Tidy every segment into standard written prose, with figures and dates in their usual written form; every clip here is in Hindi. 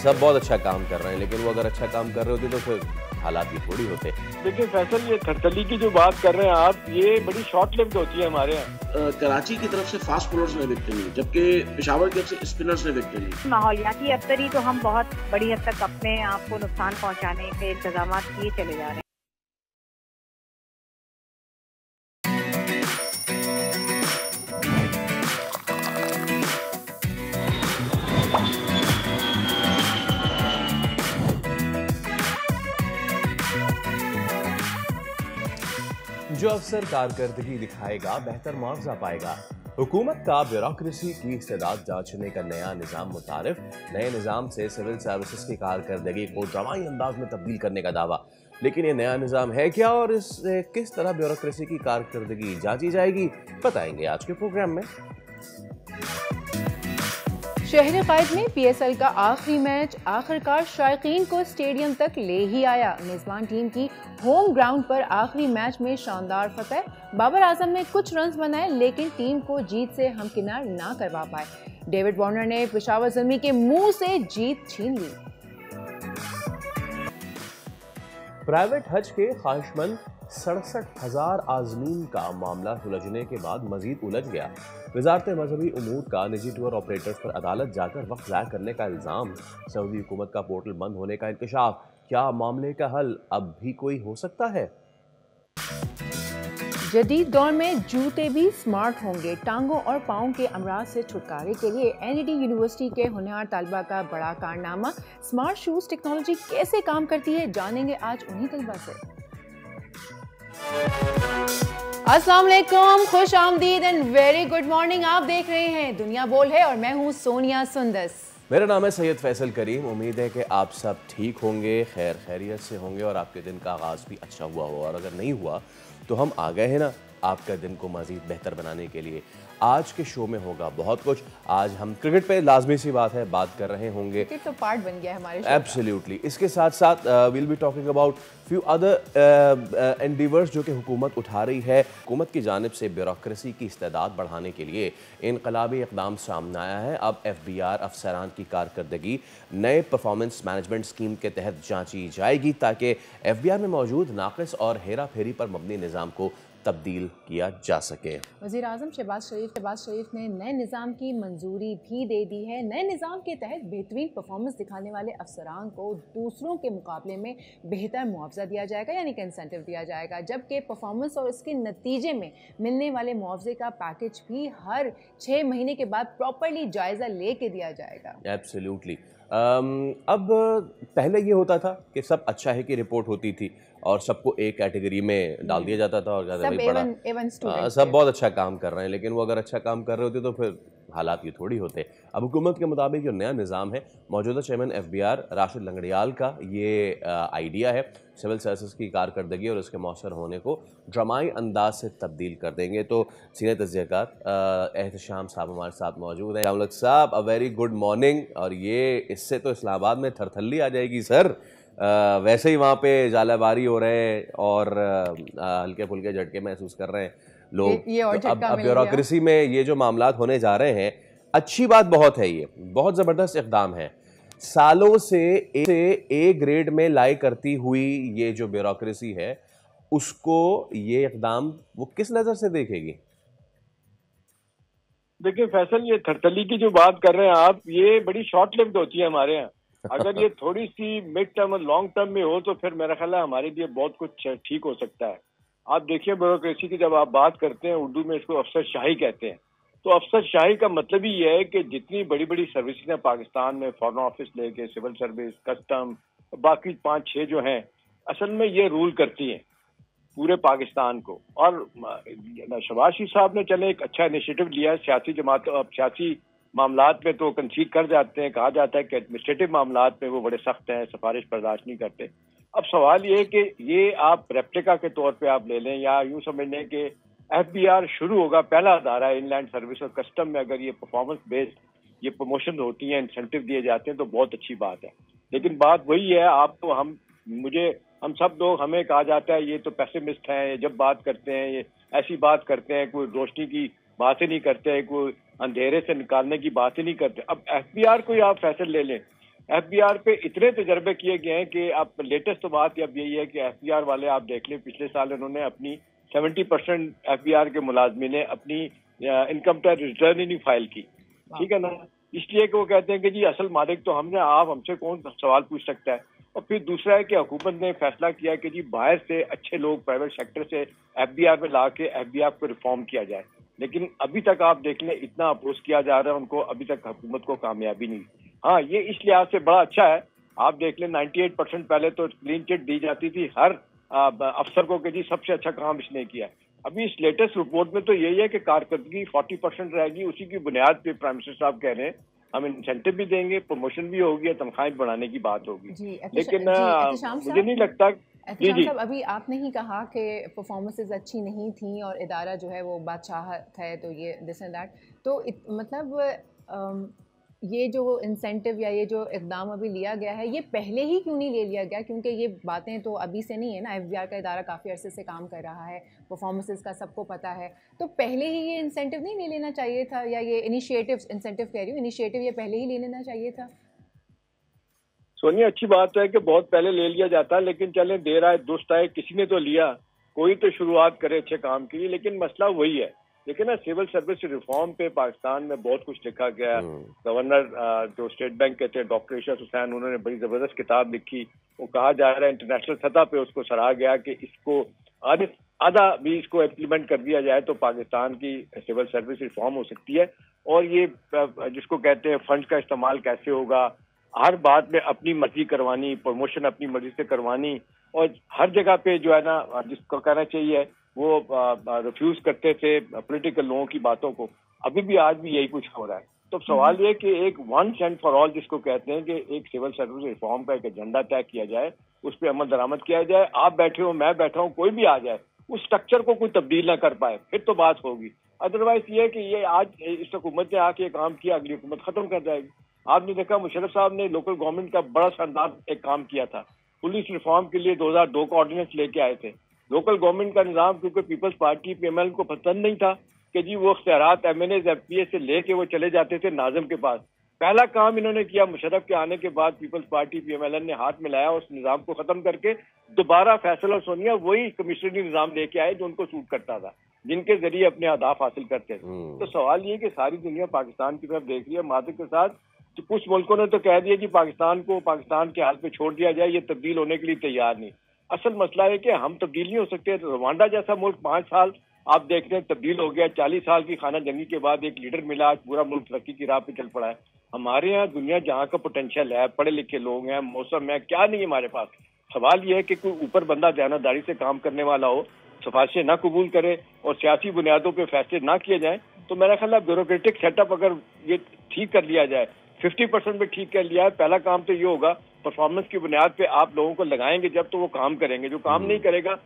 सब बहुत अच्छा काम कर रहे हैं, लेकिन वो अगर अच्छा काम कर रहे होते तो फिर हालात ये थोड़ी होते। देखिए फैसल, ये थरथली की जो बात कर रहे हैं आप, ये बड़ी शॉर्ट लिव्ड होती है हमारे यहाँ। कराची की तरफ से फास्ट बॉलर्स ने विकेट ली, जबकि पेशावर की तरफ से स्पिनर्स ने विकेट ली। माहौलियाती अफ्तरी तो हम बहुत बड़ी हद तक अपने आप को नुकसान पहुंचाने के इंतजाम किए चले जा रहे हैं। जो अफसर कारकर्दगी दिखाएगा बेहतर मुआवजा पाएगा। हुकूमत का ब्यूरोक्रेसी की इस्तेदाद जांचने का नया निज़ाम मुतारिफ। नए निज़ाम से सिविल सर्विसेज की कारकर्दगी को ड्रामाई अंदाज में तब्दील करने का दावा। लेकिन ये नया निज़ाम है क्या और इससे किस तरह ब्यूरोक्रेसी की कारकर्दगी जांची जाएगी, बताएंगे आज के प्रोग्राम में। शहर कायद में पीएसएल का आखिरी मैच आखिरकार शायकीन को स्टेडियम तक ले ही आया। मेजबान टीम की होम ग्राउंड पर आखिरी मैच में शानदार फतह। बाबर आजम ने कुछ रन्स बनाए लेकिन टीम को जीत से हमकिनार ना करवा पाए। डेविड वार्नर ने पेशावर ज़ल्मी के मुंह से जीत छीन ली। प्राइवेट हज के ख्वाहिशमंद 67,000 आज़मीन का मामला सुलझने के बाद मजीद उलझ गया। वजारत मजहबी उमूर का निजी टूर ऑपरेटर्स पर अदालत जाकर वक्त ज़ाया करने का इल्ज़ाम। सऊदी हुकूमत का पोर्टल बंद होने का इंकशाफ। क्या मामले का हल अब भी कोई हो सकता है? जदीद दौर में जूते भी स्मार्ट होंगे। टांगों और पाँव के अमराज से छुटकारे के लिए एनईडी यूनिवर्सिटी के होनहार तालिबा का बड़ा कारनामा। स्मार्ट शूज टेक्नोलॉजी कैसे काम करती है, जानेंगे आज उन्हीं तलबा से। अस्सलाम वालेकुम, खुश आमदीद एंड वेरी गुड मॉर्निंग। आप देख रहे हैं दुनिया बोल है और मैं हूँ सोनिया सुंदस। मेरा नाम है सैयद फैसल करीम। उम्मीद है कि आप सब ठीक होंगे, खैर खैरियत से होंगे और आपके दिन का आगाज़ भी अच्छा हुआ हो। और अगर नहीं हुआ तो हम आ गए हैं ना आपका दिन को मज़ीद बेहतर बनाने के लिए। आज के शो में होगा बहुत कुछ। आज हम क्रिकेट पे लाजमी सी बात है बात कर रहे होंगे। क्रिकेट तो पार्ट बन गया है हमारे शो का। एब्सोल्युटली। इसके साथ साथ will be talking about few other endeavours जो कि हुकूमत उठा रही है। हुकूमत की जानिब से ब्यूरोक्रेसी की इस्तेदाद बढ़ाने के लिए इनकलाबी इक़दाम सामने आया है। अब FBR अफसरान की कारकर्दगी नए परफॉर्मेंस मैनेजमेंट स्कीम के तहत जांची जाएगी ताकि FBR में मौजूद नाक़िस और हेरा फेरी पर मबनी निज़ाम को तब्दील किया जा सके। वज़ीर आज़म शहबाज शरीफ ने नए निज़ाम की मंजूरी भी दे दी है। नए निज़ाम के तहत बेहतरीन परफॉर्मेंस दिखाने वाले अफसरान को दूसरों के मुकाबले में बेहतर मुआवजा दिया जाएगा, यानी कि इंसेंटिव दिया जाएगा। जबकि परफॉर्मेंस और इसके नतीजे में मिलने वाले मुआवजे का पैकेज भी हर 6 महीने के बाद प्रॉपरली जायज़ा लेके दिया जाएगा। एब्सोल्युटली। अब पहले ये होता था कि सब अच्छा है की रिपोर्ट होती थी और सबको एक कैटेगरी में डाल दिया जाता था और सब बहुत अच्छा काम कर रहे हैं, लेकिन वो अगर अच्छा काम कर रहे होते तो फिर हालात ये थोड़ी होते। अब हुकूमत के मुताबिक जो नया निज़ाम है, मौजूदा चेयरमैन FBR राशिद लंगड़ियाल का ये आइडिया है, सिविल सर्विसेज की कारकर्दगी और उसके मौसर होने को ड्रामाई अंदाज से तब्दील कर देंगे। तो सीनियर तज्ज़ियाकार एहतशाम साहब हमारे साथ मौजूद हैं। रामलक साहब, अ वेरी गुड मॉर्निंग। और ये इससे तो इस्लामाबाद में थरथल्ली आ जाएगी सर। वैसे ही वहाँ पे जालाबारी हो रहे हैं और हल्के फुल्के झटके महसूस कर रहे हैं लोग। तो अब ब्यूरोक्रेसी में ये जो मामलात होने जा रहे हैं, अच्छी बात बहुत है, ये बहुत ज़बरदस्त इक़दाम है। सालों से ए ग्रेड में लाई करती हुई ये जो ब्यूरोक्रेसी है, उसको ये इक़दाम वो किस नज़र से देखेगी? देखिए फैसल, ये थरथली की जो बात कर रहे हैं आप, ये बड़ी शॉर्ट लिव्ड होती है हमारे यहाँ। अगर ये थोड़ी सी मिड टर्म और लॉन्ग टर्म में हो तो फिर मेरा ख्याल है हमारे लिए बहुत कुछ ठीक हो सकता है। आप देखिए ब्यूरोक्रेसी की जब आप बात करते हैं, उर्दू में इसको अफसर शाही कहते हैं। तो अफसर शाही का मतलब ही यह है कि जितनी बड़ी बड़ी सर्विसेज हैं पाकिस्तान में, फॉरेन ऑफिस लेके सिविल सर्विस, कस्टम, बाकी 5-6 जो हैं, असल में ये रूल करती हैं पूरे पाकिस्तान को। और शहबाज शरीफ साहब ने चले एक अच्छा इनिशिएटिव लिया। सियासी जमात, अब सियासी मामलात में तो कंसीड कर जाते हैं, कहा जाता है कि एडमिनिस्ट्रेटिव मामलात में वो बड़े सख्त हैं, सिफारिश बर्दाश्त नहीं करते। अब सवाल ये है कि ये आप रेप्लिका के तौर पे आप ले लें या यूं समझ लें कि FBR शुरू होगा, पहला अदारा है इनलैंड सर्विस और कस्टम में अगर ये परफॉर्मेंस बेस्ड ये प्रमोशन होती हैं, इंसेंटिव दिए जाते हैं तो बहुत अच्छी बात है। लेकिन बात वही है, आप तो हम सब लोग, हमें कहा जाता है ये तो पेसिमिस्ट हैं, जब बात करते हैं ये ऐसी बात करते हैं, कोई रोशनी की बात ही नहीं करते, कोई अंधेरे से निकालने की बात ही नहीं करते। अब FBR को ही आप फैसले ले लें, FBR पे इतने तजर्बे किए गए हैं कि अब लेटेस्ट तो बात अब यही है कि FBR वाले आप देख लें, पिछले साल उन्होंने अपनी 70% FBR के मुलाजमीन ने अपनी इनकम टैक्स रिटर्न ही नहीं फाइल की, ठीक है ना, इसलिए कि वो कहते हैं कि जी असल मालिक तो हमने, आप हमसे कौन सवाल पूछ सकता है। और फिर दूसरा है कि हुकूमत ने फैसला किया कि जी बाहर से अच्छे लोग प्राइवेट सेक्टर से FBR में ला के FBR को रिफॉर्म किया जाए, लेकिन अभी तक आप देख लें इतना अपोज किया जा रहा है उनको, अभी तक हुकूमत को कामयाबी नहीं। हाँ, ये इस लिहाज से बड़ा अच्छा है, आप देख लें 98% पहले तो क्लीन चिट दी जाती थी हर अफसर को कि जी सबसे अच्छा काम इसने किया। अभी इस लेटेस्ट रिपोर्ट में तो यही है कि कारकर्दगी 40% रहेगी, उसी की बुनियाद पे प्राइम मिनिस्टर साहब कह रहे हैं हम इंसेंटिव भी देंगे, प्रमोशन भी होगी, तनख्वाहें बढ़ाने की बात होगी। लेकिन मुझे नहीं लगता। जी जी, अभी आपने ही कहा कि परफॉर्मेंसेज अच्छी नहीं थी और इदारा जो है वो बादशाहत है, तो ये दिस एंड दैट, तो मतलब ये जो इंसेंटिव या ये जो इक़दाम अभी लिया गया है, ये पहले ही क्यों नहीं ले लिया गया? क्योंकि ये बातें तो अभी से नहीं है ना, FBR का इदारा काफ़ी अरसे से काम कर रहा है, परफॉर्मेंसेस का सबको पता है, तो पहले ही ये इंसेंटिव नहीं ले लेना चाहिए था? या ये इनिशिएटिव, इंसेंटिव कह रही हूँ, इनिशिएटिव ये पहले ही ले लेना चाहिए था? सोनिया, अच्छी बात है कि बहुत पहले ले लिया जाता है, लेकिन चले देर आए दुरुस्त आए, किसी ने तो लिया, कोई तो शुरुआत करे अच्छे काम की। लेकिन मसला वही है, देखिए ना, सिविल सर्विस रिफॉर्म पे पाकिस्तान में बहुत कुछ लिखा गया। गवर्नर जो स्टेट बैंक के थे डॉक्टर इशरत हुसैन, उन्होंने बड़ी जबरदस्त किताब लिखी। वो कहा जा रहा है इंटरनेशनल सतह पे उसको सराहा गया कि इसको आधा भी इसको इम्प्लीमेंट कर दिया जाए तो पाकिस्तान की सिविल सर्विस रिफॉर्म हो सकती है। और ये जिसको कहते हैं फंड का इस्तेमाल कैसे होगा, हर बात में अपनी मर्जी करवानी, प्रमोशन अपनी मर्जी से करवानी, और हर जगह पे जो है ना जिसको कहना चाहिए वो रिफ्यूज करते थे पॉलिटिकल लोगों की बातों को। अभी भी आज भी यही कुछ हो रहा है। तो सवाल ये कि एक वंस एंड फॉर ऑल जिसको कहते हैं कि एक सिविल सर्विस रिफॉर्म का एक एजेंडा तय किया जाए, उस पर अमल दरामद किया जाए। आप बैठे हो, मैं बैठा हूँ, कोई भी आ जाए, उस स्ट्रक्चर को कोई तब्दील ना कर पाए, फिर तो बात होगी। अदरवाइज ये कि ये आज इस हुकूमत ने आके काम किया, अगली हुकूमत खत्म कर जाएगी। आपने देखा मुशर्रफ साहब ने लोकल गवर्नमेंट का बड़ा शानदार एक काम किया था, पुलिस रिफॉर्म के लिए 2002 का ऑर्डिनेंस लेके आए थे। लोकल गवर्नमेंट का निजाम, क्योंकि पीपल्स पार्टी PML को पसंद नहीं था कि जी वो इख्तियारात MNAs FPA से लेके वो चले जाते थे नाज़िम के पास। पहला काम इन्होंने किया, मुशर्रफ के आने के बाद पीपल्स पार्टी PMLN ने हाथ मिलाया, उस निजाम को खत्म करके दोबारा फैसल और सोनिया वही कमिश्नरी निजाम लेके आए जो उनको सूट करता था, जिनके जरिए अपने अहदाफ हासिल करते थे। तो सवाल ये कि सारी दुनिया पाकिस्तान की तरफ देख रही है मादिक के साथ। तो कुछ मुल्कों ने तो कह दिया कि पाकिस्तान को पाकिस्तान के हाल पे छोड़ दिया जाए, ये तब्दील होने के लिए तैयार नहीं। असल मसला है कि हम तब्दील नहीं हो सकते। रवांडा जैसा मुल्क 5 साल आप देख रहे हैं तब्दील हो गया, 40 साल की खाना जंगी के बाद एक लीडर मिला, आज पूरा मुल्क तरक्की की राह पे चल पड़ा है। हमारे यहाँ दुनिया जहाँ का पोटेंशियल है, पढ़े लिखे लोग हैं, मौसम है, क्या नहीं है हमारे पास। सवाल ये है कि कोई ऊपर बंदा दयानतदारी से काम करने वाला हो, सिफारिशें ना कबूल करे और सियासी बुनियादों पर फैसले ना किए जाए, तो मेरा ख्याल है ब्यूरोक्रेटिक सेटअप अगर ये ठीक कर लिया जाए, 50% में ठीक कर लिया है। पहला काम तो ये होगा, परफॉर्मेंस की बुनियाद पे आप लोगों को लगाएंगे जब तो वो काम करेंगे, जो काम नहीं करेगा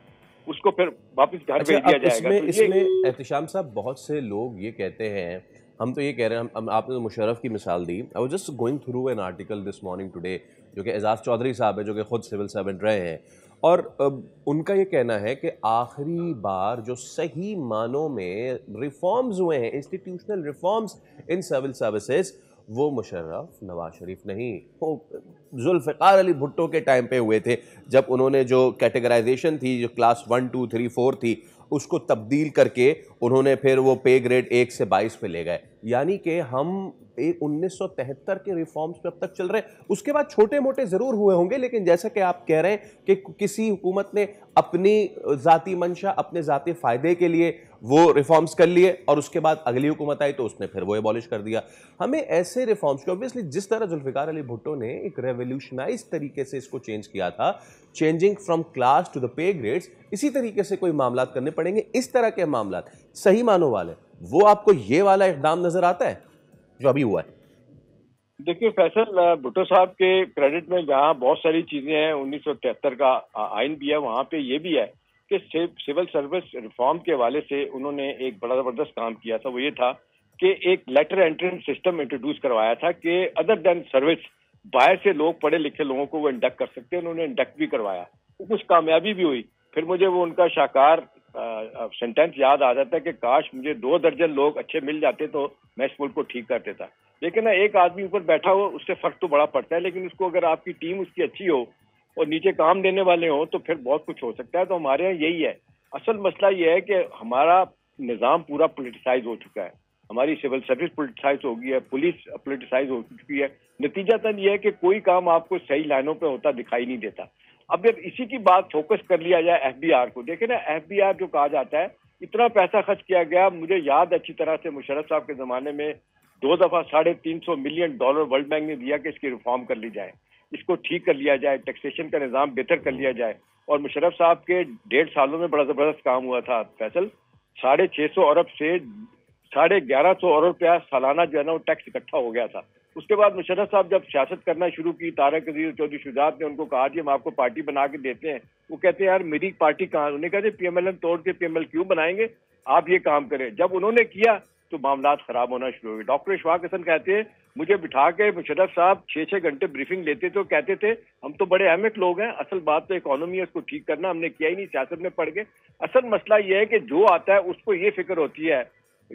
उसको फिर वापस घर भेज दिया जाएगा। इसमें एहतिशाम साहब, बहुत से लोग ये कहते हैं, हम तो ये कह रहे हैं, आपने तो मुशर्रफ की मिसाल दी। I was just going through an article this morning today, जो कि एजाज चौधरी साहब है, जो कि खुद सिविल सर्वेंट रहे हैं, और उनका ये कहना है कि आखिरी बार जो सही मानों में रिफॉर्म्स हुए हैं, institutional reforms in civil services, वो मुशर्रफ नवाज शरीफ नहीं, वो जुल्फ़िकार अली भुट्टो के टाइम पे हुए थे, जब उन्होंने जो कैटेगराइजेशन थी, जो क्लास 1, 2, 3, 4 थी, उसको तब्दील करके उन्होंने फिर वो पे ग्रेड 1 से 22 पे ले गए। यानी कि हम 1973 के रिफॉर्म्स पे अब तक चल रहे हैं। उसके बाद छोटे मोटे ज़रूर हुए होंगे, लेकिन जैसा कि आप कह रहे हैं कि किसी हुकूमत ने अपनी ज़ाती मंशा, अपने ज़ाती फ़ायदे के लिए वो रिफॉर्म्स कर लिए, और उसके बाद अगली हुकूमत आई तो उसने फिर वो एबॉलिश कर दिया। हमें ऐसे रिफॉर्म्स को, ऑब्वियसली जिस तरह जुल्फ़िकार अली भुट्टो ने एक रेवोल्यूशनाइज तरीके से इसको चेंज किया था, changing from class to the pay grades, इसी तरीके से कोई मामला करने पड़ेंगे। इस तरह के मामला सही मानों वाले, वो आपको ये वाला इक़दाम नजर आता है जो अभी हुआ है? देखिए फैसल, भुट्टो साहब के क्रेडिट में जहाँ बहुत सारी चीजें हैं, 1973 का आइन भी है, वहाँ पे ये भी है कि सिविल सर्विस रिफॉर्म के हवाले से उन्होंने एक बड़ा जबरदस्त काम किया था। वो ये था कि एक लेटर एंट्रेंस सिस्टम इंट्रोड्यूस करवाया था कि अदर देन सर्विस बाहर से लोग, पढ़े लिखे लोगों को वो इंडक्ट कर सकते हैं। उन्होंने इंडक्ट भी करवाया, कुछ कामयाबी भी हुई। फिर मुझे वो उनका शाकार सेंटेंस याद आ जाता है कि काश मुझे 2 दर्जन लोग अच्छे मिल जाते तो मैं इस मुल्क को ठीक कर देता। लेकिन ना एक आदमी ऊपर बैठा हो उससे फर्क तो बड़ा पड़ता है, लेकिन उसको अगर आपकी टीम उसकी अच्छी हो और नीचे काम देने वाले हो तो फिर बहुत कुछ हो सकता है। तो हमारे यहाँ यही है, असल मसला ये है कि हमारा निज़ाम पूरा पोलिटिसाइज हो चुका है, हमारी सिविल सर्विस पोलिटिसाइज हो गई है, पुलिस पोलिटिसाइज हो चुकी है। नतीजातन ये है कि कोई काम आपको सही लाइनों पे होता दिखाई नहीं देता। अब जब इसी की बात फोकस कर लिया जाए FBI को, देखे ना FBI जो कहा जाता है, इतना पैसा खर्च किया गया, मुझे याद अच्छी तरह से मुशर्रफ साहब के जमाने में 2 दफा $350 मिलियन वर्ल्ड बैंक ने दिया कि इसकी रिफॉर्म कर ली जाए, इसको ठीक कर लिया जाए, टैक्सेशन का निज़ाम बेहतर कर लिया जाए। और मुशर्रफ साहब के 1.5 सालों में बड़ा जबरदस्त काम हुआ था फैसल, 650 अरब से 1150 अरब रुपया सालाना जो है ना वो टैक्स इकट्ठा हो गया था। उसके बाद मुशर्रफ साहब जब सियासत करना शुरू की, तारक अजीज चौधरी शुजात ने उनको कहा कि हम आपको पार्टी बना के देते हैं। वो कहते हैं यार मेरी पार्टी कहाँ, उन्होंने कहा PMLN तोड़ के PML क्यों बनाएंगे, आप ये काम करें। जब उन्होंने किया तो मामलात खराब होना शुरू हो गए। डॉक्टर इशफाक हसन कहते हैं मुझे बिठा के मुशर्रफ साहब 6-6 घंटे ब्रीफिंग लेते तो कहते थे हम तो बड़े अहमियत लोग हैं, असल बात तो इकोनॉमी है, उसको ठीक करना हमने किया ही नहीं, सियासत में पड़ गए। असल मसला ये है कि जो आता है उसको ये फिक्र होती है,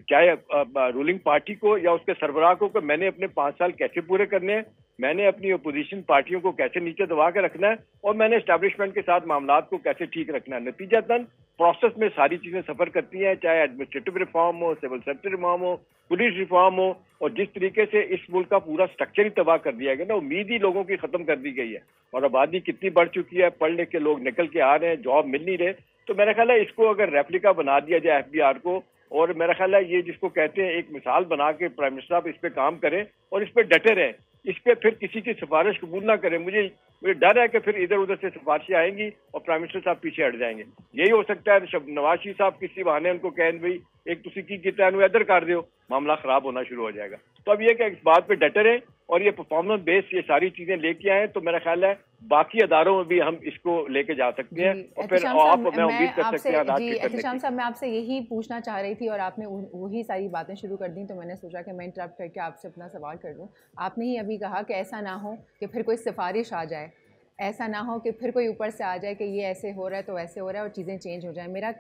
चाहे रूलिंग पार्टी को या उसके सरबराह को, कि मैंने अपने 5 साल कैसे पूरे करने हैं, मैंने अपनी अपोजिशन पार्टियों को कैसे नीचे दबा के रखना है और मैंने एस्टैब्लिशमेंट के साथ मामलात को कैसे ठीक रखना है। नतीजतन प्रोसेस में सारी चीजें सफर करती हैं, चाहे एडमिनिस्ट्रेटिव रिफॉर्म हो, सिविल सर्विस रिफॉर्म हो, पुलिस रिफॉर्म हो। और जिस तरीके से इस मुल्क का पूरा स्ट्रक्चर ही तबाह कर दिया गया ना, उम्मीद ही लोगों की खत्म कर दी गई है और आबादी कितनी बढ़ चुकी है, पढ़ लिख के लोग निकल के आ रहे हैं, जॉब मिल नहीं रहे। तो मेरा ख्याल है इसको अगर रेप्लिका बना दिया जाए FBI को, और मेरा ख्याल है ये जिसको कहते हैं एक मिसाल बना के प्राइम मिनिस्टर साहब इस पे काम करें और इस पे डटे रहें, इस पे फिर किसी की सिफारिश कबूल ना करें। मुझे डर है कि फिर इधर उधर से सिफारिशें आएंगी और प्राइम मिनिस्टर साहब पीछे हट जाएंगे। यही हो सकता है नवाज शरीफ साहब किसी बहाने उनको कहें भाई एक तुसी की किता इधर कर दो, मामला खराब होना शुरू हो जाएगा। तो अब ये कि इस बात पे डटे रहें और ये परफॉर्मेंस बेस ये सारी चीजें लेके आए तो मेरा ख्याल है बाकी अदारों में भी हम इसको लेके जा सकते हैं। और फिर आप मैं उम्मीद कर सकते हैं जी एहतिशाम साहब, मैं आपसे यही पूछना चाह रही थी और आपने वही सारी बातें शुरू कर दी, तो मैंने सोचा कि मैं इंटरप्ट करके आपसे अपना सवाल कर लूँ। आपने ही अभी कहा कि ऐसा ना हो कि फिर कोई सिफारिश आ जाए, ऐसा ना हो कि फिर कोई ऊपर से आ जाए कि ये ऐसे हो रहा है तो वैसे हो रहा है और चीज़ें चेंज हो जाए। मेरा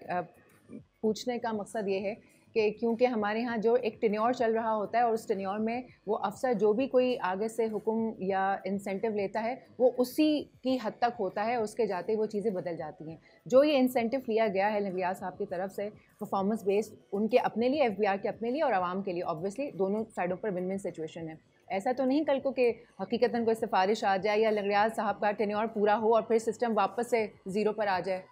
पूछने का मकसद ये है कि क्योंकि हमारे यहाँ जो एक टेन्योर चल रहा होता है और उस टेन्योर में वो अफसर जो भी कोई आगे से हुक्म या इंसेंटिव लेता है वो उसी की हद तक होता है, उसके जाते वो चीज़ें बदल जाती हैं। जो ये इंसेंटिव लिया गया है रियाज साहब की तरफ से परफॉर्मेंस बेस्ड, उनके अपने लिए, FBI के अपने लिए और आवाम के लिए, ऑब्वियसली दोनों साइडों पर विन विन सिचुएशन है। ऐसा तो नहीं कल को कि हकीकतन कोई सिफारिश आ जाए या रियाज साहब का टेन्योर पूरा हो और फिर सिस्टम वापस से जीरो पर आ जाए।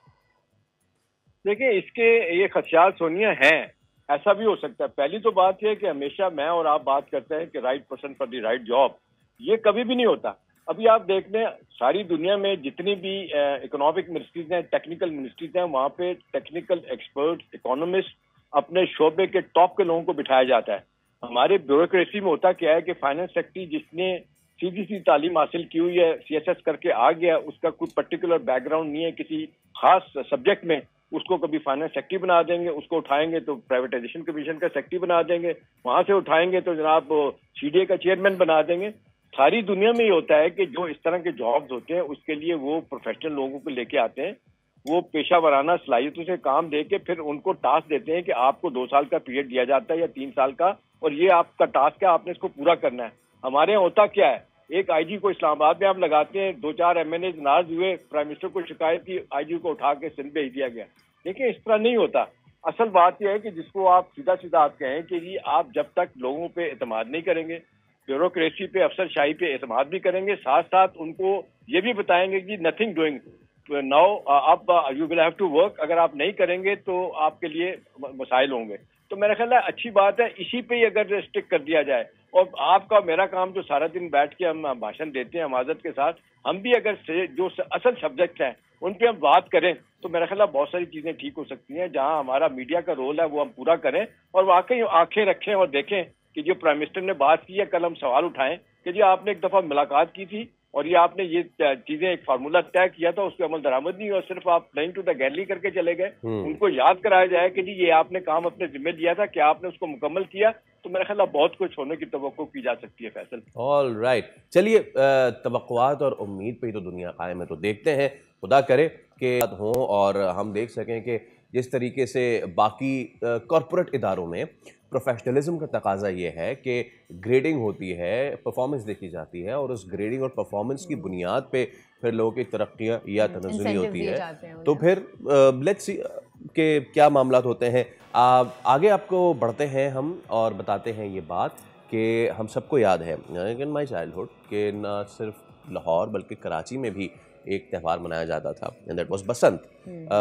देखिए इसके ये खदशात सोनिया हैं, ऐसा भी हो सकता है। पहली तो बात यह कि हमेशा मैं और आप बात करते हैं कि right person for the right job, ये कभी भी नहीं होता। अभी आप देख लें सारी दुनिया में जितनी भी इकोनॉमिक मिनिस्ट्रीज हैं, टेक्निकल मिनिस्ट्रीज हैं, वहाँ पे टेक्निकल एक्सपर्ट, इकोनॉमिस्ट, अपने शोबे के टॉप के लोगों को बिठाया जाता है। हमारे ब्यूरोक्रेसी में होता क्या है कि फाइनेंस सेक्रेटरी जिसने सीधी सी तालीम हासिल की हुई है, CSS करके आ गया, उसका कोई पर्टिकुलर बैकग्राउंड नहीं है किसी खास सब्जेक्ट में, उसको कभी फाइनेंस सेक्रेटरी बना देंगे, उसको उठाएंगे तो प्राइवेटाइजेशन कमीशन का सेक्रेटरी बना देंगे, वहां से उठाएंगे तो जनाब CDA का चेयरमैन बना देंगे। सारी दुनिया में ये होता है कि जो इस तरह के जॉब्स होते हैं उसके लिए वो प्रोफेशनल लोगों को लेके आते हैं, वो पेशा वराना सलाहियतों से काम दे के फिर उनको टास्क देते हैं कि आपको 2 साल का पीरियड दिया जाता है या 3 साल का, और ये आपका टास्क है, आपने इसको पूरा करना है। हमारे यहाँ होता क्या है, एक IG को इस्लामाबाद में आप लगाते हैं, 2-4 MNA नाराज हुए, प्राइम मिनिस्टर को शिकायत की, IG को उठा के सिंध भेज दिया गया। देखिए इस तरह नहीं होता। असल बात यह है कि जिसको आप सीधा सीधा आप कहें कि जी आप जब तक लोगों पे एतमाद नहीं करेंगे, ब्यूरोक्रेसी पे, अफसरशाही पे एतमाद भी करेंगे, साथ साथ उनको ये भी बताएंगे कि नथिंग डूइंग नाउ, अब you will have to work, अगर आप नहीं करेंगे तो आपके लिए मसाइल होंगे। तो मेरा ख्याल है अच्छी बात है, इसी पे ही अगर स्टिक कर दिया जाए और आपका मेरा काम जो सारा दिन बैठ के हम भाषण देते हैं हमाजत के साथ, हम भी अगर जो असल सब्जेक्ट हैं उन पे हम बात करें तो मेरा ख्याल है बहुत सारी चीजें ठीक हो सकती हैं। जहां हमारा मीडिया का रोल है वो हम पूरा करें और वाकई आंखें रखें और देखें कि जो प्राइम मिनिस्टर ने बात की है, कल हम सवाल उठाएं कि जी आपने एक दफा मुलाकात की थी और ये आपने ये चीजें एक फार्मूला तय किया था, उसके अमल दरामद नहीं हुआ, सिर्फ आप प्लेइंग टू द गैलरी करके चले गए। उनको याद कराया जाए कि जी ये आपने काम अपने जिम्मे लिया था, क्या आपने उसको मुकम्मल किया, तो मेरा ख्याल बहुत कुछ होने की तवक्को की जा सकती है। फैसल ऑल राइट, चलिए तवक्कुआत और उम्मीद पे ही तो दुनिया कायम है, तो देखते हैं, खुदा करे कि हों और हम देख सकें कि जिस तरीके से बाकी कॉरपोरेट इदारों में प्रोफेशनलिज्म का तकाजा ये है कि ग्रेडिंग होती है, परफॉर्मेंस देखी जाती है और उस ग्रेडिंग और परफॉर्मेंस की बुनियाद पे फिर लोगों की तरक्कियाँ या तनज़्ज़ुली होती है। तो फिर लेट्स सी के क्या मामला होते हैं। आगे आपको बढ़ते हैं हम और बताते हैं ये बात कि हम सबको याद है इन माई चाइल्डहुड कि न सिर्फ लाहौर बल्कि कराची में भी एक त्यौहार मनाया जाता था एंड दैट वाज बसंत।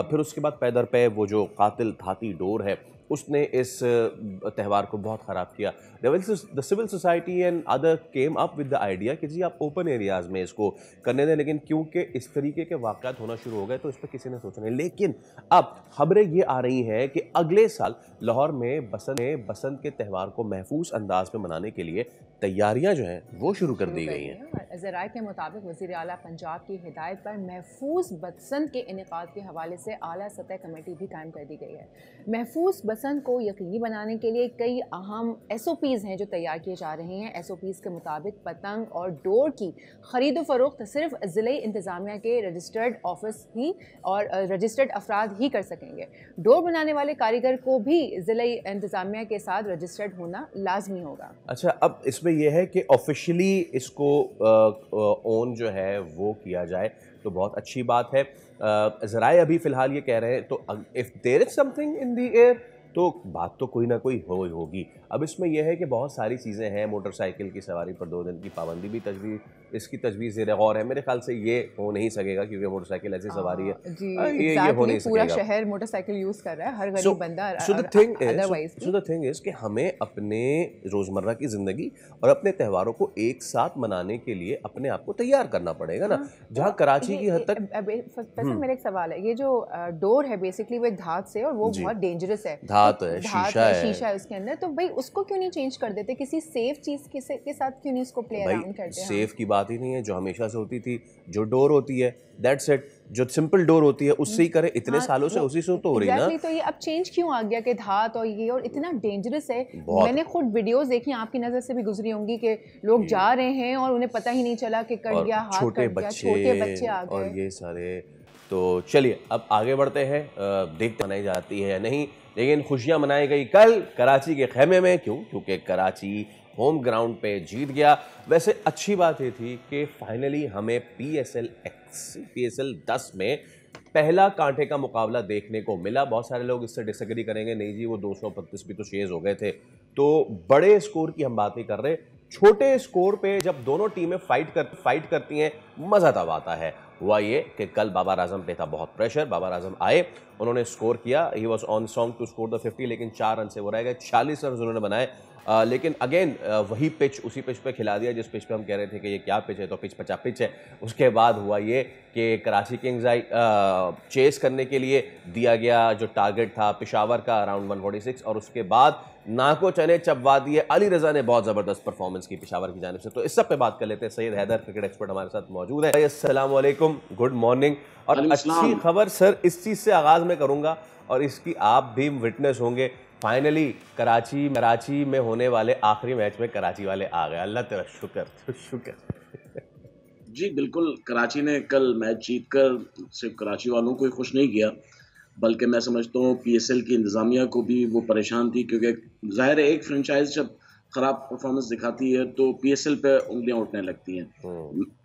फिर उसके बाद पैदर पे वो जो कातिल धाती डोर है उसने इस त्यौहार को बहुत ख़राब किया। The civil society and other came up with the idea कि जी आप ओपन एरियाज़ में इसको करने दें, लेकिन क्योंकि इस तरीके के वाक़यात होना शुरू हो गए तो इस पर किसी ने सोचा नहीं। लेकिन अब खबरें ये आ रही हैं कि अगले साल लाहौर में बसंत के त्यौहार को महफूज अंदाज में मनाने के लिए तैयारियां जो हैं वो शुरू कर दी गई हैं। ज़राए के मुताबिक वज़ीर आला पंजाब की हिदायत पर महफूज बसंत के इनेकाद के हवाले से आला सतह कमेटी भी कायम कर दी गई है। महफूज बसंत को यकीनी बनाने के लिए कई अहम SOPs हैं जो तैयार किए जा रहे हैं। SOPs के मुताबिक पतंग और डोर की ख़रीद फरोख्त सिर्फ ज़िले इंतज़ामिया के रजिस्टर्ड ऑफिस ही और रजिस्टर्ड अफराद ही कर सकेंगे। डोर बनाने वाले कारीगर को भी ज़िले इंतज़ामिया के साथ रजिस्टर्ड होना लाजमी होगा। अच्छा, अब इसमें यह है कि ऑफिशियली इसको ओन जो है वो किया जाए तो बहुत अच्छी बात है। ज़राए अभी फ़िलहाल ये कह रहे हैं तो if there is something in the air तो बात तो कोई ना कोई होगी। अब इसमें यह है कि बहुत सारी चीज़ें हैं, मोटरसाइकिल की सवारी पर 2 दिन की पाबंदी भी इसकी तजवीज़ ज़ेर गौर है। मेरे ख्याल से ये हो नहीं सकेगा क्योंकि मोटरसाइकिल ऐसी सवारी है ये हो नहीं सकेगा। पूरा शहर मोटरसाइकिल यूज़ कर रहा है, हर गरीब बंदा। सो द थिंग इज़ कि हमें अपने रोज़मर्रा की ज़िंदगी और अपने त्योहारों को एक साथ मनाने के लिए अपने आप को तैयार करना पड़ेगा ना। जहाँ कराची की हद तक मेरा एक सवाल है, ये जो डोर है बेसिकली वो एक धात से और वो बहुत डेंजरस है, धात है, शीशा है उसके अंदर, तो भाई उसको क्यों नहीं चेंज कर देते? किसी सेफ चीज के साथ क्यों नहीं इसको प्ले अराउंड करते हैं? सेफ की बात ही नहीं है, जो हमेशा से होती थी, जो डोर होती है दैट्स इट, जो सिंपल डोर होती है उससे ही करें। इतने सालों से उसी से तो हो रही ना। तो ये अब चेंज क्यों आ गया कि धात और ये और इतना डेंजरस है? मैंने खुद वीडियोस देखी, आपकी नजर से भी गुजरी होंगी कि लोग जा रहे हैं और उन्हें पता ही नहीं चला कि कट गया, हाथ कट गया, छोटे बच्चे आ गए और ये सारे। तो चलिए अब आगे बढ़ते हैं, देखते मनाई जाती है या नहीं, लेकिन खुशियां मनाई गई कल कराची के खेमे में। क्योंकि कराची होम ग्राउंड पे जीत गया। वैसे अच्छी बात ये थी कि फाइनली हमें PSL 10 में पहला कांटे का मुकाबला देखने को मिला। बहुत सारे लोग इससे डिसएग्री करेंगे, नहीं जी वो 235 भी तो शेज हो गए थे। तो बड़े स्कोर की हम बात नहीं कर रहे, छोटे स्कोर पे जब दोनों टीमें फाइट करती हैं मज़ा तब आता है। हुआ ये कि कल बाबर आजम पे था बहुत प्रेशर। बाबर आजम आए, उन्होंने स्कोर किया, he was on song to score the 50, लेकिन 4 रन से वो रह गए। 46 रन उन्होंने बनाए, लेकिन अगेन वही पिच, उसी पिच पे खिला दिया जिस पिच पे हम कह रहे थे कि ये क्या पिच है, तो पिच 50 पिच है। उसके बाद हुआ ये कि कराची किंग्स आई चेस करने के लिए दिया गया जो टारगेट था पेशावर का अराउंड 146, और उसके बाद नाको चने चबवा दिए। अली रजा ने बहुत ज़बरदस्त परफॉर्मेंस की पेशावर की जानिब से। तो इस सब पे बात कर लेते हैं। सैयद हैदर क्रिकेट एक्सपर्ट हमारे साथ मौजूद है। अस्सलाम वालेकुम, गुड मॉर्निंग। और अच्छी खबर सर इस चीज़ से आगाज़ में करूँगा और इसकी आप भी विटनेस होंगे। फाइनली कराची में होने वाले आखिरी मैच में कराची वाले आ गए। अल्लाह तेरा शुक्र। जी बिल्कुल, कराची ने कल मैच जीतकर सिर्फ कराची वालों को ही खुश नहीं किया, बल्कि मैं समझता हूँ PSL की इंतज़ामिया को भी वो परेशान थी, क्योंकि ज़ाहिर है एक फ्रेंचाइज जब ख़राब परफॉर्मेंस दिखाती है तो PSL पे उंगलियां उठने लगती हैं।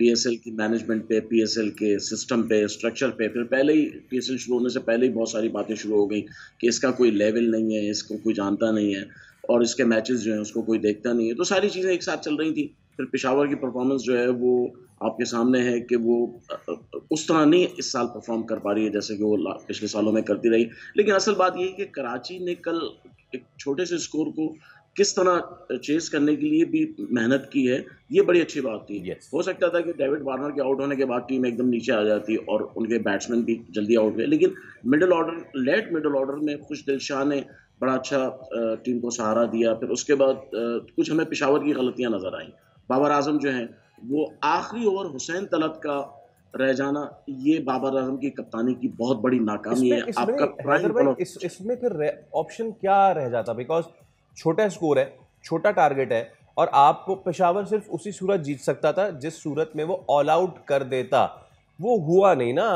PSL की मैनेजमेंट पे, PSL के सिस्टम पे, स्ट्रक्चर पे। फिर पहले ही PSL शुरू होने से पहले ही बहुत सारी बातें शुरू हो गई कि इसका कोई लेवल नहीं है, इसको कोई जानता नहीं है और इसके मैचेस जो हैं उसको कोई देखता नहीं है। तो सारी चीज़ें एक साथ चल रही थी। फिर पेशावर की परफॉर्मेंस जो है वो आपके सामने है कि वो उस तरह नहीं इस साल परफॉर्म कर पा रही है जैसे कि वो पिछले सालों में करती रही। लेकिन असल बात ये है कि कराची ने कल एक छोटे से स्कोर को किस तरह चेस करने के लिए भी मेहनत की है, ये बड़ी अच्छी बात थी। हो सकता था कि डेविड वार्नर के आउट होने के बाद टीम एकदम नीचे आ जाती और उनके बैट्समैन भी जल्दी आउट हुए, लेकिन लेट मिडिल ऑर्डर में खुशदिल शाह ने बड़ा अच्छा टीम को सहारा दिया। फिर उसके बाद कुछ हमें पेशावर की गलतियां नजर आई। बाबर आजम जो हैं वो आखिरी ओवर हुसैन तलत का रह जाना, ये बाबर आजम की कप्तानी की बहुत बड़ी नाकामी है। आपका इसमें फिर ऑप्शन क्या रह जाता? बिकॉज छोटा स्कोर है, छोटा टारगेट है और आपको पेशावर सिर्फ उसी सूरत जीत सकता था जिस सूरत में वो ऑल आउट कर देता। वो हुआ नहीं ना।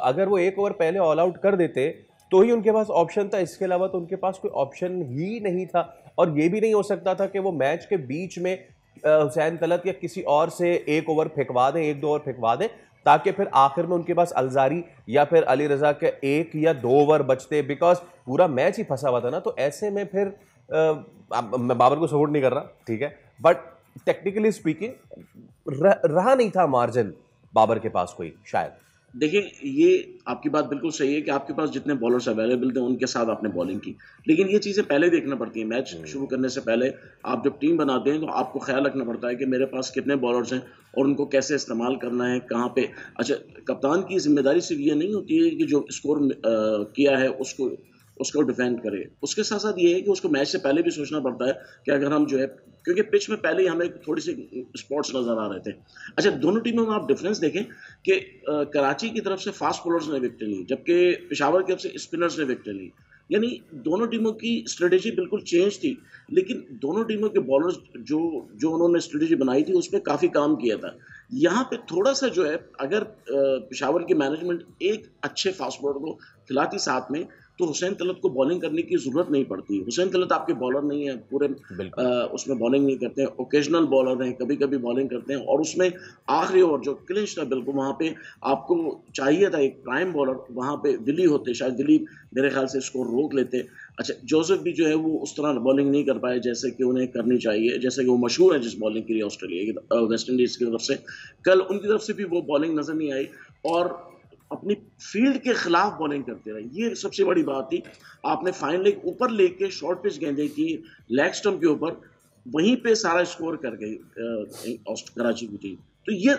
अगर वो एक ओवर पहले ऑल आउट कर देते तो ही उनके पास ऑप्शन था, इसके अलावा तो उनके पास कोई ऑप्शन ही नहीं था। और ये भी नहीं हो सकता था कि वो मैच के बीच में हुसैन तलत या किसी और से एक ओवर फेंकवा दें, 1-2 ओवर फेंकवा दें, ताकि फिर आखिर में उनके पास अलजारी या फिर अली रजा के 1 या 2 ओवर बचते, बिकॉज पूरा मैच ही फंसा हुआ था ना। तो ऐसे में फिर मैं बाबर को सपोर्ट नहीं कर रहा, ठीक है, बट टेक्निकली स्पीकिंग रहा नहीं था मार्जिन बाबर के पास कोई शायद। देखिए, ये आपकी बात बिल्कुल सही है कि आपके पास जितने बॉलर्स अवेलेबल थे उनके साथ आपने बॉलिंग की, लेकिन ये चीज़ें पहले देखना पड़ती है। मैच शुरू करने से पहले आप जब टीम बनाते हैं तो आपको ख्याल रखना पड़ता है कि मेरे पास कितने बॉलर्स हैं और उनको कैसे इस्तेमाल करना है, कहाँ पे। अच्छा, कप्तान की जिम्मेदारी सिर्फ ये नहीं होती है कि जो स्कोर किया है उसको डिफेंड करे, उसके साथ साथ ये है कि उसको मैच से पहले भी सोचना पड़ता है कि अगर हम जो है, क्योंकि पिच में पहले ही हमें थोड़ी सी स्पॉट्स नजर आ रहे थे। अच्छा, दोनों टीमों में आप डिफरेंस देखें कि कराची की तरफ से फास्ट बॉलर्स ने विकेट ली, जबकि पेशावर की तरफ से स्पिनर्स ने विकेट ली। यानी दोनों टीमों की स्ट्रेटेजी बिल्कुल चेंज थी, लेकिन दोनों टीमों के बॉलर्स जो उन्होंने स्ट्रेटेजी बनाई थी उस पर काफ़ी काम किया था। यहाँ पे थोड़ा सा जो है, अगर पेशावर की मैनेजमेंट एक अच्छे फास्ट बॉलर को खिलाती साथ में, तो हुसैन तलत को बॉलिंग करने की जरूरत नहीं पड़ती। हुसैन तलत आपके बॉलर नहीं है, पूरे उसमें बॉलिंग नहीं करते हैं, ओकेजनल बॉलर हैं, कभी कभी बॉलिंग करते हैं। और उसमें आखिरी ओवर जो क्लिंच था, बिल्कुल वहाँ पे आपको चाहिए था एक प्राइम बॉलर, वहाँ पे विली होते, शायद विली मेरे ख्याल से स्कोर रोक लेते। अच्छा, जोसेफ भी जो है वो उस तरह बॉलिंग नहीं कर पाए जैसे कि उन्हें करनी चाहिए, जैसे कि वो मशहूर है जिस बॉलिंग के लिए ऑस्ट्रेलिया की, वेस्ट इंडीज की तरफ से। कल उनकी तरफ से भी वो बॉलिंग नजर नहीं आई और अपनी फील्ड के खिलाफ बॉलिंग करते रहे। ये सबसे बड़ी बात थी। आपने फाइन लेग ऊपर लेके शॉर्ट पिच गेंदें की लेग स्टंप के ऊपर, वहीं पे सारा स्कोर कर गई कराची की टीम। तो ये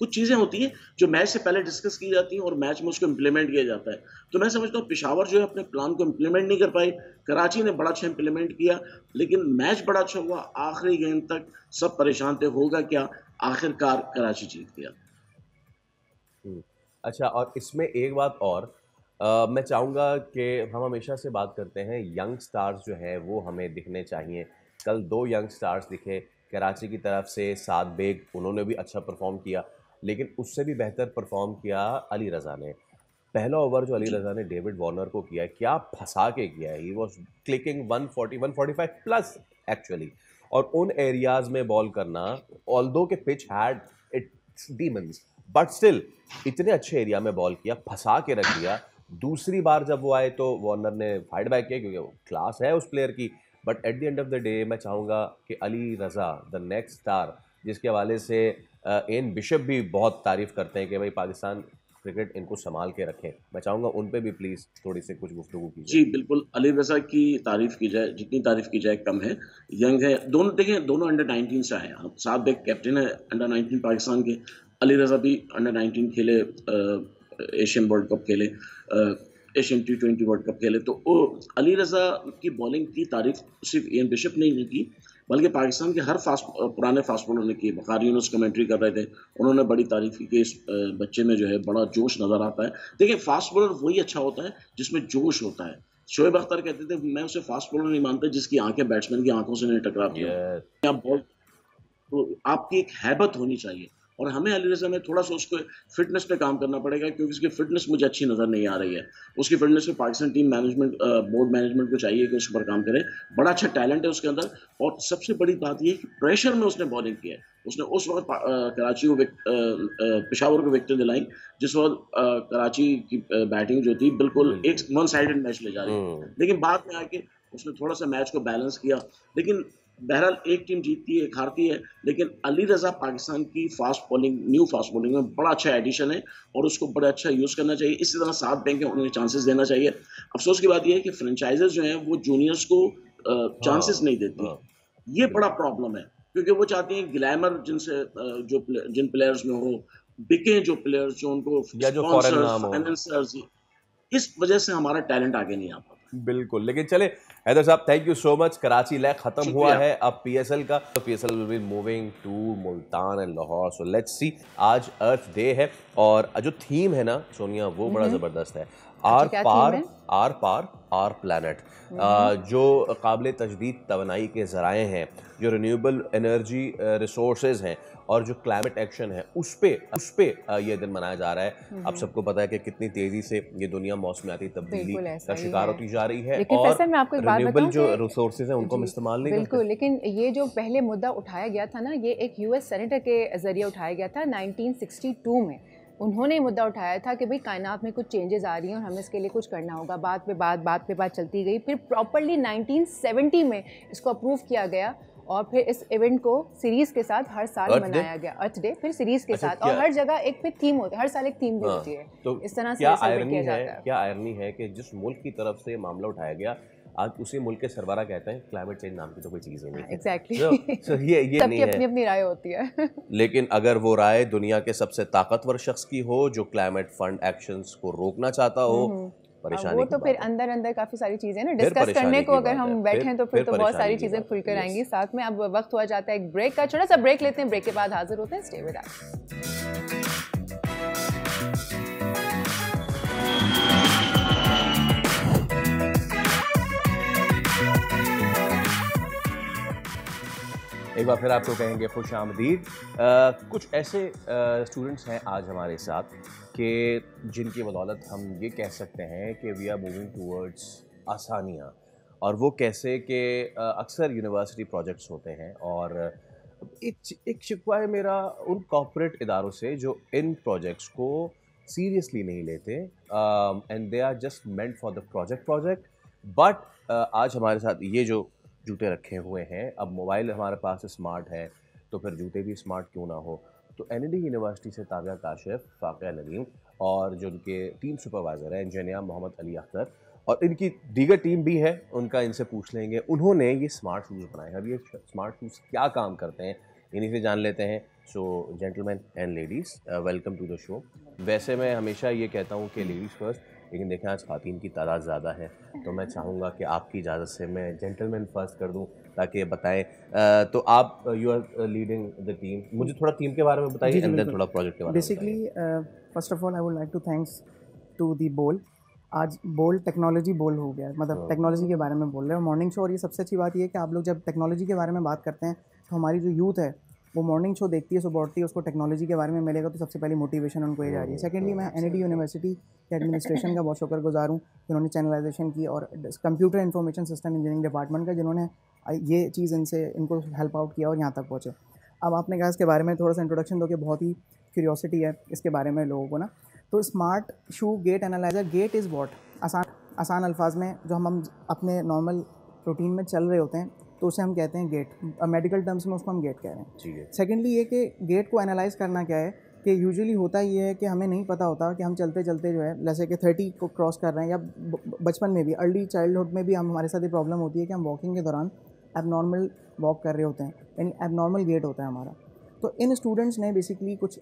कुछ चीजें होती हैं जो मैच से पहले डिस्कस की जाती हैं और मैच में उसको इम्प्लीमेंट किया जाता है। तो मैं समझता हूँ पेशावर जो है अपने प्लान को इम्प्लीमेंट नहीं कर पाई, कराची ने बड़ा अच्छा इम्प्लीमेंट किया, लेकिन मैच बड़ा अच्छा हुआ। आखिरी गेंद तक सब परेशान थे, होगा क्या, आखिरकार कराची जीत गया। अच्छा, और इसमें एक बात और मैं चाहूँगा कि हम हमेशा से बात करते हैं यंग स्टार्स जो है वो हमें दिखने चाहिए। कल 2 यंग स्टार्स दिखे कराची की तरफ से, साद बेग, उन्होंने भी अच्छा परफॉर्म किया, लेकिन उससे भी बेहतर परफॉर्म किया अली रज़ा ने। पहला ओवर जो अली रज़ा ने डेविड वार्नर को किया है, क्या फंसा के किया है। He was clicking 140 145 plus actually, और उन एरियाज़ में बॉल करना, ऑल्दो के pitch had it's demons, but still इतने अच्छे एरिया में बॉल किया, फंसा के रख दिया। दूसरी बार जब वो आए तो वार्नर ने फाइट बैक किया क्योंकि वो क्लास है उस प्लेयर की, but at the end of the day मैं चाहूँगा कि Ali Raza the next star, जिसके हवाले से एन बिशप भी बहुत तारीफ़ करते हैं कि भाई पाकिस्तान क्रिकेट इनको संभाल के रखें, मैं चाहूँगा उन पे भी प्लीज़ थोड़ी सी कुछ गुफ्तगू कीजिए। जी बिल्कुल, अली रज़ा की तारीफ़ की जाए, जितनी तारीफ़ की जाए कम है। यंग है, दोनों देखें, दोनों अंडर 19 से आए हैं। साद बेग कैप्टन है अंडर 19 पाकिस्तान के, अली रज़ा भी अंडर 19 खेले, एशियन वर्ल्ड कप खेले, एशियन T20 वर्ल्ड कप खेले। तो अली रज़ा की बॉलिंग की तारीफ सिर्फ एन बिशप ने नहीं की, बल्कि पाकिस्तान के हर पुराने फास्ट बॉलर ने की। बखारी यूनुस कमेंट्री कर रहे थे, उन्होंने बड़ी तारीफ की कि इस बच्चे में जो है बड़ा जोश नज़र आता है। देखिए, फास्ट बॉलर वही अच्छा होता है जिसमें जोश होता है। शोएब अख्तर कहते थे, मैं उसे फास्ट बॉलर नहीं मानता जिसकी आंखें बैट्समैन की आंखों से नहीं टकराती हैं। तो आपकी एक हैबत होनी चाहिए, और हमें अली रज़ा में थोड़ा सा उसको फिटनेस पे काम करना पड़ेगा, क्योंकि उसकी फिटनेस मुझे अच्छी नज़र नहीं आ रही है। उसकी फिटनेस पे Pakistan team management, board management को चाहिए कि उस पर काम करे। बड़ा अच्छा टैलेंट है उसके अंदर, और सबसे बड़ी बात यह है कि प्रेशर में उसने बॉलिंग की है। उसने उस वक्त कराची को पेशावर को विकेट दिलाई जिस वक्त कराची की बैटिंग जो थी बिल्कुल एक वन साइडेड मैच ले जा रही थी, लेकिन बाद में आके उसने थोड़ा सा मैच को बैलेंस किया। लेकिन बहरहाल एक टीम जीतती है, एक हारती है, लेकिन अली रज़ा पाकिस्तान की न्यू फास्ट बॉलिंग में बड़ा अच्छा एडिशन है और उसको बड़ा अच्छा यूज़ करना चाहिए। इसी तरह सात बैंक है, उन्हें चांसेस देना चाहिए। अफसोस की बात यह है कि फ्रेंचाइजेस जो हैं वो जूनियर्स को चांसेस नहीं देती। ये बड़ा प्रॉब्लम है, क्योंकि वो चाहती हैं ग्लैमर जिन प्लेयर्स में हो, बिके जो प्लेयर्स, जो उनको फाइनेंसर्स, इस वजह से हमारा टैलेंट आगे नहीं आ पाता। बिल्कुल, लेकिन चले हैदर साहब, thank you so much. Karachi leg खत्म हुआ है, अब पीएसएल का, तो PSL will be moving to Multan and Lahore, so let's see. आज अर्थ डे है और जो थीम है ना सोनिया, वो बड़ा ज़बरदस्त है। आर पार आर प्लैनेट, जो काबिल तजदीद तवानाई के ज़राए हैं, जो रिन्यूएबल एनर्जी रिसोर्सेज हैं और जो क्लाइमेट एक्शन है उस पे ये दिन मनाया जा रहा है। आप सबको पता है कि कितनी तेज़ी से ये दुनिया मौसमियाती तब्दीली का शिकार होती जा रही है और रिन्यूएबल जो रिसोर्सेज हैं उनको हम इस्तेमाल नहीं बिल्कुल। लेकिन ये जो पहले मुद्दा उठाया गया था ना, ये एक US सेनेटर के ज़रिए उठाया गया था 1962 में। उन्होंने मुद्दा उठाया था कि भाई कायनात में कुछ चेंजेस आ रही हैं और हमें इसके लिए कुछ करना होगा। बात पे बात चलती गई, फिर प्रॉपर्ली 1970 में इसको अप्रूव किया गया और फिर इस इवेंट को सीरीज़ के साथ हर साल मनाया गया, अर्थ डे, फिर सीरीज़ के साथ, और हर जगह एक पे थीम होती है, हर साल एक थीम भी होती है। तो इस तरह से क्या आयरनी है कि जिस मुल्क की तरफ से मामला उठाया गया, आज उसी मुल्क के सरबराह कहते हैं क्लाइमेट चेंज नाम की तो कोई चीज़ ही नहीं है। एग्जैक्टली। ये नहीं है, अपनी राय होती है। लेकिन अगर वो राय दुनिया के सबसे ताकतवर शख्स की हो जो क्लाइमेट फंड एक्शंस को रोकना चाहता हो, परेशानी वो तो फिर अंदर काफ़ी सारी चीज़ें ना डिस्कस करने को अगर हम बैठें तो फिर तो बहुत सारी चीज़ें खुलकर आएंगी साथ में। अब वक्त हुआ जाता है एक ब्रेक का, छोटा सा ब्रेक लेते हैं, ब्रेक के बाद हाजिर होते हैं। Stay with us. एक बार फिर आपको कहेंगे खुश आमदीद। कुछ ऐसे स्टूडेंट्स हैं आज हमारे साथ कि जिनकी बदौलत हम ये कह सकते हैं कि वी आर मूविंग टूवर्ड्स आसानियाँ। और वो कैसे कि अक्सर यूनिवर्सिटी प्रोजेक्ट्स होते हैं और एक शिकवा है मेरा उन कॉर्पोरेट इदारों से जो इन प्रोजेक्ट्स को सीरियसली नहीं लेते and they are just meant for the project. But आज हमारे साथ ये जो जूते रखे हुए हैं, अब मोबाइल हमारे पास स्मार्ट है तो फिर जूते भी स्मार्ट क्यों ना हो। तो NLD यूनिवर्सिटी से ताबिया काशिफ, फाक़िया नदीम और जो उनके टीम सुपरवाइज़र हैं इंजीनियर मोहम्मद अली अख्तर और इनकी दीगर टीम भी है, उनका इनसे पूछ लेंगे उन्होंने ये स्मार्ट शूज़ बनाए हैं। अब ये स्मार्ट शूज़ क्या काम करते हैं इन्हीं से जान लेते हैं। So gentleman and ladies, welcome to the show. वैसे मैं हमेशा ये कहता हूँ कि लेडीज़ फर्स्ट, लेकिन देखें आज ख़वातीन की तादाद ज़्यादा है तो मैं चाहूँगा कि आपकी इजाज़त से मैं जेंटलमैन फर्स्ट कर दूँ ताकि बताएं। तो आप you are leading the team, मुझे थोड़ा टीम के बारे में बताइए एंड देन थोड़ा प्रोजेक्ट के बारे में। Basically first of all I would like to thanks to the Bol. आज बोल टेक्नोलॉजी बोल हो गया, मतलब टेक्नोलॉजी के बारे में बोल रहे हैं मॉर्निंग शो। और ये सबसे अच्छी बात ये है कि आप लोग जब टेक्नोलॉजी के बारे में बात करते हैं तो हमारी जो यूथ है वो मॉर्निंग शो देखती है, सुबह उठती है, उसको टेक्नोलॉजी के बारे में मिलेगा तो सबसे पहली मोटिवेशन उनको ये जा रही है। सेकेंडली मैं NLD यूनिवर्सिटी के एडमिनिस्ट्रेशन का बहुत शुक्रगुजार हूँ जिन्होंने चैनलाइजेशन की, और computer information system engineering department का जिन्होंने ये चीज़ इनको हेल्प आउट किया और यहाँ तक पहुँचे। अब आपने कहा इसके बारे में थोड़ा सा इंट्रोडक्शन दो कि बहुत ही क्यूरियोसिटी है इसके बारे में लोगों को ना। तो smart shoe gait analyser, gait is what, आसान अल्फाज में जो हम अपने नॉर्मल रूटीन में चल रहे होते हैं तो उसे हम कहते हैं गेट, मेडिकल टर्म्स में उसको हम गेट कह रहे हैं। सेकेंडली ये कि गेट को एनालाइज करना क्या है कि यूजुअली होता ये है कि हमें नहीं पता होता कि हम चलते चलते जो है जैसे कि 30 को क्रॉस कर रहे हैं, या बचपन में भी, अर्ली चाइल्डहुड में भी हमारे साथ ये प्रॉब्लम होती है कि हम वॉकिंग के दौरान एबनॉर्मल वॉक कर रहे होते हैं, यानी एबनॉर्मल गेट होता है हमारा। तो इन स्टूडेंट्स ने बेसिकली कुछ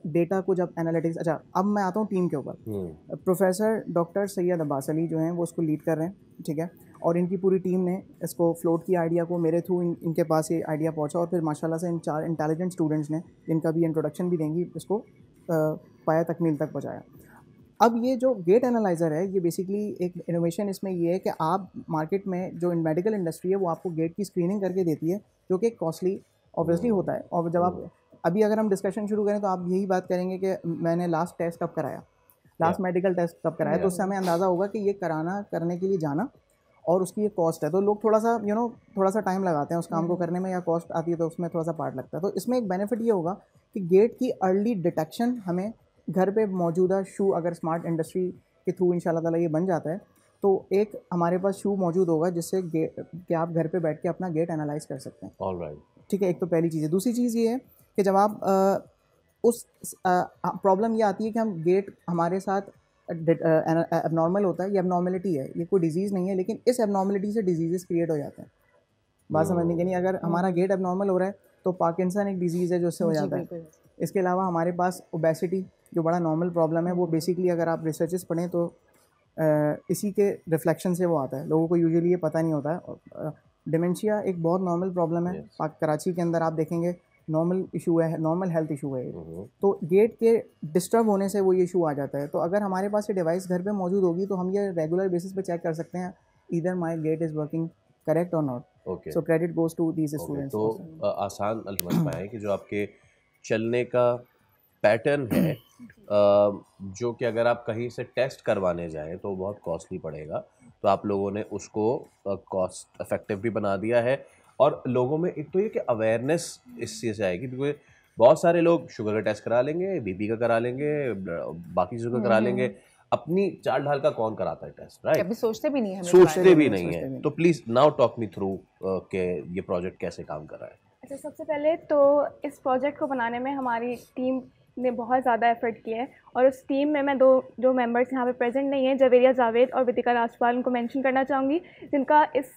डेटा को जब एनालिटिक्स, अच्छा अब मैं आता हूँ टीम के ऊपर। प्रोफेसर डॉक्टर सैयद अब्बास अली जो हैं वो उसको लीड कर रहे हैं, ठीक है, और इनकी पूरी टीम ने इसको फ्लोट किया आइडिया को, मेरे थ्रू इनके पास ये आइडिया पहुंचा और फिर माशाल्लाह से इन 4 इंटेलिजेंट स्टूडेंट्स ने, इनका भी इंट्रोडक्शन भी देंगी, इसको पाया तकमील तक पहुंचाया। अब ये जो गेट एनालाइज़र है ये बेसिकली एक इनोवेशन इसमें ये है कि आप मार्केट में जो मेडिकल इंडस्ट्री है वो आपको गेट की स्क्रीनिंग करके देती है, जो कि कॉस्टली ऑब्वियसली होता है। और जब आप अभी अगर हम डिस्कशन शुरू करें तो आप यही बात करेंगे कि मैंने लास्ट टेस्ट कब कराया, लास्ट मेडिकल टेस्ट कब कराया, तो उससे हमें अंदाज़ा होगा कि ये करने के लिए जाना और उसकी ये कॉस्ट है। तो लोग थोड़ा सा थोड़ा सा टाइम लगाते हैं उस काम को करने में, या कॉस्ट आती है तो उसमें थोड़ा सा पार्ट लगता है। तो इसमें एक बेनिफिट ये होगा कि गेट की अर्ली डिटेक्शन हमें घर पे मौजूदा शू, अगर स्मार्ट इंडस्ट्री के थ्रू इंशाल्लाह ताला ये बन जाता है तो एक हमारे पास शू मौजूद होगा जिससे कि आप घर पे बैठ के अपना गेट एनालाइज कर सकते हैं। ऑलराइट, ठीक है, एक तो पहली चीज़ है। दूसरी चीज़ ये है कि जब आप उस प्रॉब्लम ये आती है कि हम गेट हमारे साथ एबनॉर्मल होता है, ये एबनॉर्मलिटी है, ये कोई डिजीज़ नहीं है, लेकिन इस एबनॉर्मलिटी से डिजीज़ क्रिएट हो जाते हैं। बात समझने के नहीं, अगर हमारा गेट एबनॉर्मल हो रहा है तो पार्किंसन एक डिजीज़ है जो उससे हो जाता है। इसके अलावा हमारे पास ओबेसिटी जो बड़ा नॉर्मल प्रॉब्लम है, वो बेसिकली अगर आप रिसर्चेस पढ़ें तो इसी के रिफ्लेक्शन से वो आता है, लोगों को यूजुअली ये पता नहीं होता है। डिमेंशिया एक बहुत नॉर्मल प्रॉब्लम है। कराची के अंदर आप देखेंगे नॉर्मल इशू है, नॉर्मल हेल्थ इशू है, तो गेट के डिस्टर्ब होने से वो ये इशू आ जाता है। तो अगर हमारे पास ये डिवाइस घर पे मौजूद होगी तो हम ये रेगुलर बेसिस पे चेक कर सकते हैं either my gate is working correct और not. Okay, so credit goes to these students. तो आसान समझ पाए कि जो आपके चलने का पैटर्न है जो कि अगर आप कहीं से टेस्ट करवाने जाएं तो बहुत कॉस्टली पड़ेगा, तो आप लोगों ने उसको कॉस्ट इफेक्टिव भी बना दिया है। और लोगों में एक तो ये कि अवेयरनेस इस चीज़ से आएगी, क्योंकि बहुत सारे लोग शुगर का टेस्ट करा लेंगे, बीपी का करा लेंगे, बाकी चीज़ों का करा लेंगे, अपनी चाल ढाल का कौन कराता है टेस्ट, राइट? कभी सोचते भी नहीं है, सोचते भी नहीं है। तो please now talk me through के ये प्रोजेक्ट कैसे काम कर रहा है। अच्छा, सबसे पहले तो इस प्रोजेक्ट को बनाने में हमारी टीम ने बहुत ज़्यादा एफर्ट किया है, और उस टीम में मैं जो मेंबर्स यहाँ पे प्रेजेंट नहीं हैं, जवेरिया जावेद और विदिका राजपाल, उनको मेंशन करना चाहूँगी, जिनका इस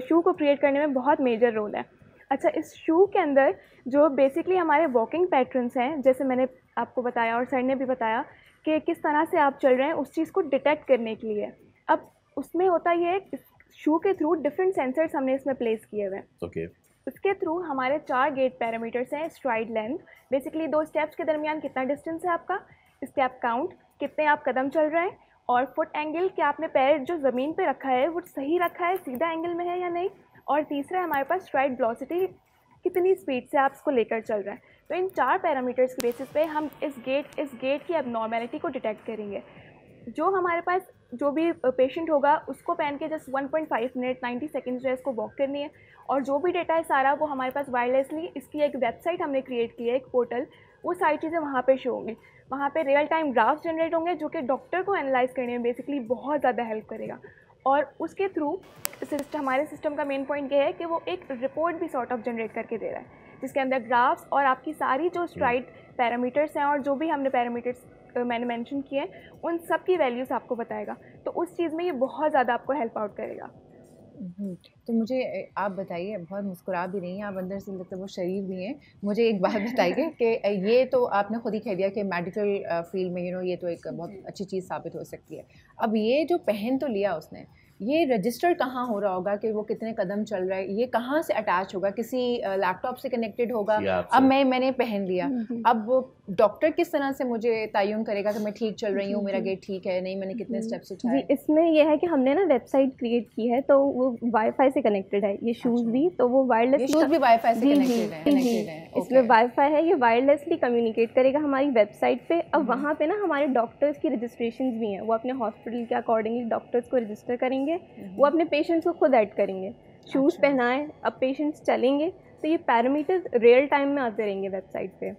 शू को क्रिएट करने में बहुत मेजर रोल है। अच्छा, इस शू के अंदर जो बेसिकली हमारे वॉकिंग पैटर्न्स हैं, जैसे मैंने आपको बताया और सर ने भी बताया कि किस तरह से आप चल रहे हैं, उस चीज़ को डिटेक्ट करने के लिए अब उसमें होता ये है, शू के थ्रू डिफरेंट सेंसर्स हमने इसमें प्लेस किए हुए हैं। ओके, इसके थ्रू हमारे 4 गेट पैरामीटर्स हैं। स्ट्राइड लेंथ, बेसिकली 2 स्टेप्स के दरमियान कितना डिस्टेंस है आपका, स्टेप काउंट, कितने आप कदम चल रहे हैं, और फुट एंगल, कि आपने पैर जो ज़मीन पे रखा है वो सही रखा है, सीधा एंगल में है या नहीं, और तीसरा है हमारे पास स्ट्राइड वेलोसिटी, कितनी स्पीड से आप इसको लेकर चल रहे हैं। तो इन 4 पैरामीटर्स के बेसिस पे हम इस गेट की एबनॉर्मेलिटी को डिटेक्ट करेंगे। जो हमारे पास जो भी पेशेंट होगा उसको पहन के जस्ट 1.5 मिनट 90 सेकेंड्स जो है इसको वॉक करनी है, और जो भी डेटा है सारा वो हमारे पास वायरलेसली, इसकी एक वेबसाइट हमने क्रिएट की है, एक पोर्टल, वो सारी चीज़ें वहाँ पे शो होंगी। वहाँ पे रियल टाइम ग्राफ्स जनरेट होंगे जो कि डॉक्टर को एनालाइज करने में बेसिकली बहुत ज़्यादा हेल्प करेगा। और उसके थ्रू हमारे सिस्टम का मेन पॉइंट ये है कि वो एक रिपोर्ट भी सॉर्ट ऑफ जनरेट करके दे रहा है, जिसके अंदर ग्राफ्स और आपकी सारी जो स्ट्राइड पैरामीटर्स हैं और जो भी हमने पैरामीटर्स मैंने मेंशन किए हैं उन सब की वैल्यूज़ आपको बताएगा। तो उस चीज़ में ये बहुत ज़्यादा आपको हेल्प आउट करेगा। तो मुझे आप बताइए, बहुत मुस्कुरा भी रही हैं आप, अंदर से लगता है वो शरीफ भी हैं, मुझे एक बात बताइए कि ये तो आपने खुद ही कह दिया कि मेडिकल फील्ड में ये तो एक बहुत अच्छी चीज़ साबित हो सकती है। अब ये जो पहन तो लिया उसने, ये रजिस्टर कहाँ हो रहा होगा कि वो कितने कदम चल रहा है, ये कहाँ से अटैच होगा, किसी लैपटॉप से कनेक्टेड होगा? अब मैंने पहन लिया, अब डॉक्टर किस तरह से मुझे तयन करेगा कि मैं ठीक चल रही हूँ, मेरा गेट ठीक है नहीं, मैंने कितने स्टेप्स उठाए? जी, इसमें यह है कि हमने ना वेबसाइट क्रिएट की है, तो वो वाईफाई से कनेक्टेड है, ये शूज़ भी, तो वो वायरलेस शूज़ भी वाईफाई से कनेक्टेड है। इसमें वाईफाई है, ये वायरलेसली कम्युनिकेट करेगा हमारी वेबसाइट पे। अब वहाँ पे ना हमारे डॉक्टर्स की रजिस्ट्रेशन भी हैं, वो अपने हॉस्पिटल के अकॉर्डिंगली डॉक्टर्स को रजिस्टर करेंगे, वो अपने पेशेंट्स को खुद ऐड करेंगे, शूज़ पहनाएं, अब पेशेंट्स चलेंगे तो ये पैरामीटर्स रियल टाइम में आते रहेंगे वेबसाइट पे।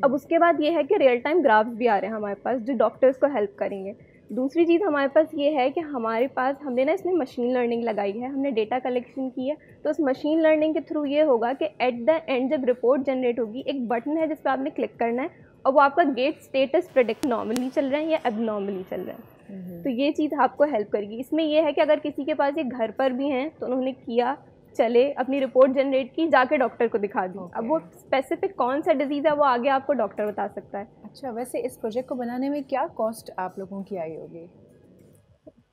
अब उसके बाद ये है कि रियल टाइम ग्राफ्स भी आ रहे हैं हमारे पास जो डॉक्टर्स को हेल्प करेंगे। दूसरी चीज़ हमारे पास ये है कि हमारे पास हमने ना इसमें मशीन लर्निंग लगाई है, हमने डेटा कलेक्शन की है, तो उस मशीन लर्निंग के थ्रू ये होगा कि एट द एंड जब रिपोर्ट जनरेट होगी, एक बटन है जिस पर आपने क्लिक करना है और वो आपका गेट स्टेटस प्रेडिक्ट नॉर्मली चल रहा है या एबनॉर्मली चल रहा है। तो ये चीज़ आपको हेल्प करेगी। इसमें यह है कि अगर किसी के पास ये घर पर भी हैं तो उन्होंने किया, चले, अपनी रिपोर्ट जनरेट की, जाके डॉक्टर को दिखा दी। अब वो स्पेसिफिक कौन सा डिजीज़ है वो आगे आपको डॉक्टर बता सकता है। अच्छा, वैसे इस प्रोजेक्ट को बनाने में क्या कॉस्ट आप लोगों की आई होगी?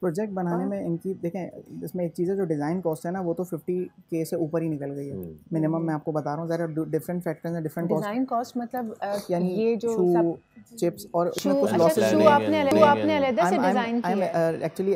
प्रोजेक्ट बनाने में इनकी देखें, इसमें एक चीज़ है जो डिज़ाइन कॉस्ट है ना, वो तो 50K से ऊपर ही निकल गई है मिनिमम। मैं आपको बता रहा हूँ, ज़रा डिफरेंट फैक्टर्स हैं, डिफरेंट डिज़ाइन कॉस्ट मतलब यानी ये जो शू, चिप्स और उसमें कुछ लॉसेस। लॉसेस आपने अलग से डिज़ाइन किया है। Actually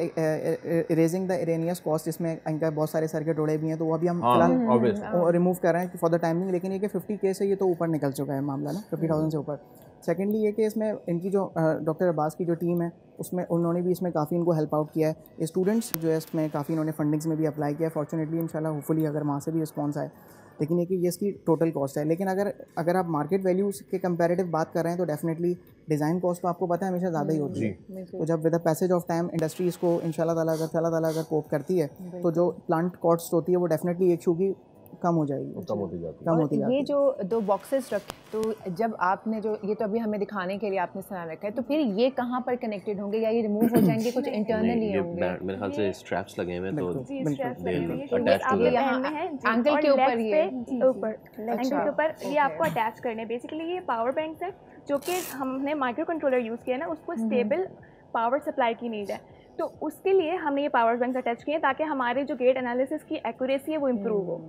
erasing the Irenaeus cost, इसमें इनका बहुत सारे सर्किट उड़े भी हैं, तो वो अभी हम फिलहाल रिमूव कर रहे हैं फॉर द टाइमिंग। लेकिन ये कि 50K से ये तो ऊपर निकल चुका है मामला ना, 50,000 से ऊपर। सेकेंडली ये कि इसमें इनकी जो डॉक्टर अब्बास की जो टीम है उसमें उन्होंने भी इसमें काफ़ी इनको हेल्प आउट किया है। स्टूडेंट्स जो है इसमें काफ़ी इन्होंने फंडिंग्स में भी अप्लाई किया है, फॉर्चुनेटली इंशाल्लाह होपफुली अगर वहाँ से भी रिस्पॉन्स आए। लेकिन ये कि ये इसकी टोटल कॉस्ट है। लेकिन अगर आप मार्केट वैल्यूज़ के कंपैरेटिव बात कर रहे हैं तो डेफिनेटली डिज़ाइन कॉस्ट तो आपको पता है हमेशा ज़्यादा ही होती है। तो जब with the passage of time industry इसको इंशाल्लाह ताला अगर कोप करती है तो जो प्लांट कॉस्ट होती है वो डेफिनेटली एक शू की कम हो जाएगी, कम होती जाती है। ये जो 2 बॉक्सेस रखे, तो जब आपने जो ये तो अभी हमें दिखाने के लिए आपने सना रखा है, तो फिर ये कहाँ पर कनेक्टेड होंगे या ये रिमूव हो जाएंगे? कुछ इंटरनली होंगे मेरे ख्याल से स्ट्रैप्स लगे हुए हैं, तो एंकल के ऊपर, ये ऊपर एंकल के ऊपर ये आपको अटैच करने हैं। बेसिकली ये पावर बैंक है जो कि हमने माइक्रो कंट्रोलर यूज़ किया है ना, उसको स्टेबल पावर सप्लाई की नीड है, तो उसके लिए हमने ये पावर बैंक अटैच किए हैं ताकि हमारे जो गेट एनालिसिस की एक्यूरेसी है वो इम्प्रूव हो।